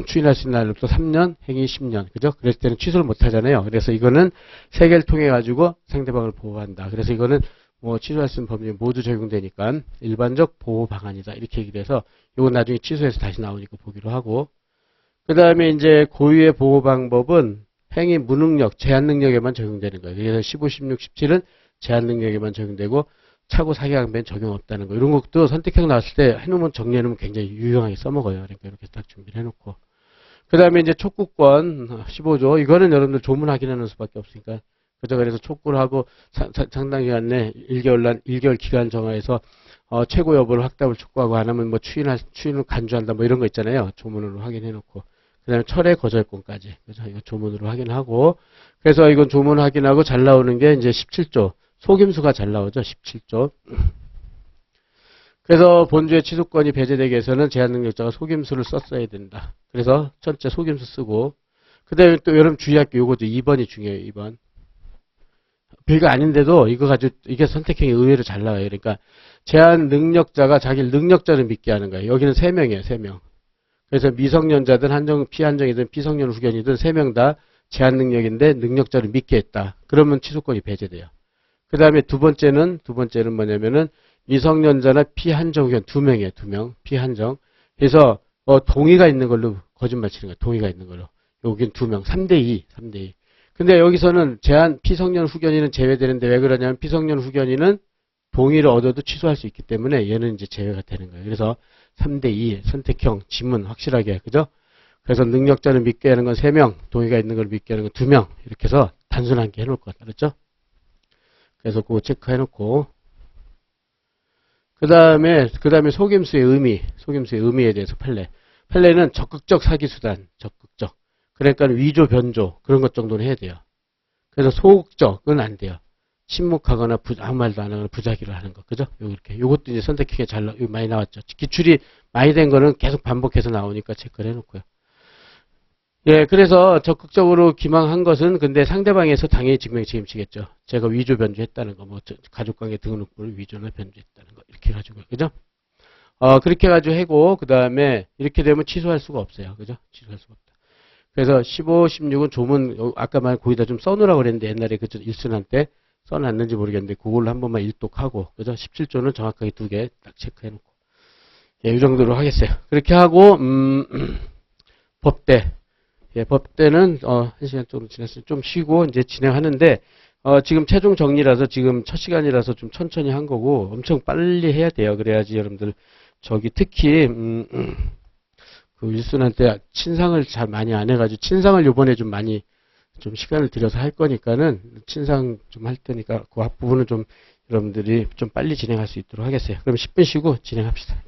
추인할 수 있는 날로부터 3년, 행위 10년. 그죠? 그랬을 때는 취소를 못 하잖아요. 그래서 이거는 3개를 통해 가지고 상대방을 보호한다. 그래서 이거는 뭐 취소할 수 있는 법률이 모두 적용되니까 일반적 보호 방안이다. 이렇게 얘기를 해서 이건 나중에 취소해서 다시 나오니까 보기로 하고. 그 다음에 이제 고유의 보호 방법은 행위 무능력, 제한 능력에만 적용되는 거예요. 그래서 15, 16, 17은 제한 능력에만 적용되고 차고 사기 강변 적용 없다는 거. 이런 것도 선택형 나왔을 때 해놓으면 정리해놓으면 굉장히 유용하게 써먹어요. 그러니까 이렇게 딱 준비를 해놓고. 그 다음에 이제 촉구권 15조. 이거는 여러분들 조문 확인하는 수밖에 없으니까. 그죠? 그래서 촉구를 하고 상당 기간 내 1개월 기간 정하에서 최고 여부를 확답을 촉구하고 안 하면 뭐 추인을 간주한다 뭐 이런 거 있잖아요. 조문으로 확인해놓고. 그 다음에 철회 거절권까지. 그래서 이거 조문으로 확인하고. 그래서 이건 조문 확인하고 잘 나오는 게 이제 17조. 속임수가 잘 나오죠. 17조. 그래서 본주의 취소권이 배제되기 위해서는 제한능력자가 속임수를 썼어야 된다. 그래서 첫째 속임수 쓰고. 그 다음에 또 여러분 주의할 게 요거죠. 2번이 중요해요. 2번. 별거 아닌데도 이거 가지고 이게 선택형이 의외로 잘 나와요. 그러니까 제한능력자가 자기를 능력자를 믿게 하는 거예요. 여기는 3명이에요. 3명. 그래서 미성년자든 피한정이든 피성년 후견이든 3명 다 제한 능력인데 능력자를 믿게 했다. 그러면 취소권이 배제돼요. 그 다음에 두 번째는 뭐냐면은 미성년자나 피한정 후견 2명이에요. 2명. 피한정. 그래서 동의가 있는 걸로 거짓말 치는 거예요. 동의가 있는 걸로. 여긴 2명. 3대2. 근데 여기서는 피성년 후견인은 제외되는데 왜 그러냐면 피성년 후견인은 동의를 얻어도 취소할 수 있기 때문에 얘는 이제 제외가 되는 거예요. 그래서 3대2 선택형 지문 확실하게 그죠? 그래서 능력자를 믿게 하는 건 3명, 동의가 있는 걸 믿게 하는 건 2명 이렇게 해서 단순하게 해놓을 것 같다. 그렇죠? 그래서 그거 체크해놓고 그 다음에 속임수의 의미에 대해서 판례는 적극적 사기수단, 적극적. 그러니까 위조, 변조 그런 것 정도는 해야 돼요. 그래서 소극적은 안 돼요. 침묵하거나 아무 말도 안 하거나 부작위를 하는 거. 그죠? 요것도 이제 선택형에 많이 나왔죠. 기출이 많이 된 거는 계속 반복해서 나오니까 체크를 해놓고요. 예, 그래서 적극적으로 기망한 것은 근데 상대방에서 당연히 증명 책임지겠죠. 제가 위조 변조했다는 거, 뭐 가족관계 등록부를 위조나 변조했다는 거 이렇게 해가지고 그죠? 그렇게 해가지고 하고 그 다음에 이렇게 되면 취소할 수가 없어요. 그죠? 취소할 수가 없다. 그래서 15, 16은 조문 아까 말 거기다 좀 써놓으라고 그랬는데 옛날에 그 일순환 때 써놨는지 모르겠는데 그걸로 한 번만 일독하고 그죠? 17조는 정확하게 2개 딱 체크해놓고 예, 이 정도로 하겠어요. 그렇게 하고 법대 예, 법대는 1시간 정도 지났으니 좀 쉬고 이제 진행하는데 지금 최종 정리라서 지금 첫 시간이라서 좀 천천히 한 거고 엄청 빨리 해야 돼요. 그래야지 여러분들 특히 그 일순환 때 친상을 잘 많이 안 해가지고 친상을 요번에 좀 많이 좀 시간을 들여서 할 거니까는 친상 좀 할 테니까 그 앞부분은 좀 여러분들이 좀 빨리 진행할 수 있도록 하겠어요. 그럼 10분 쉬고 진행합시다.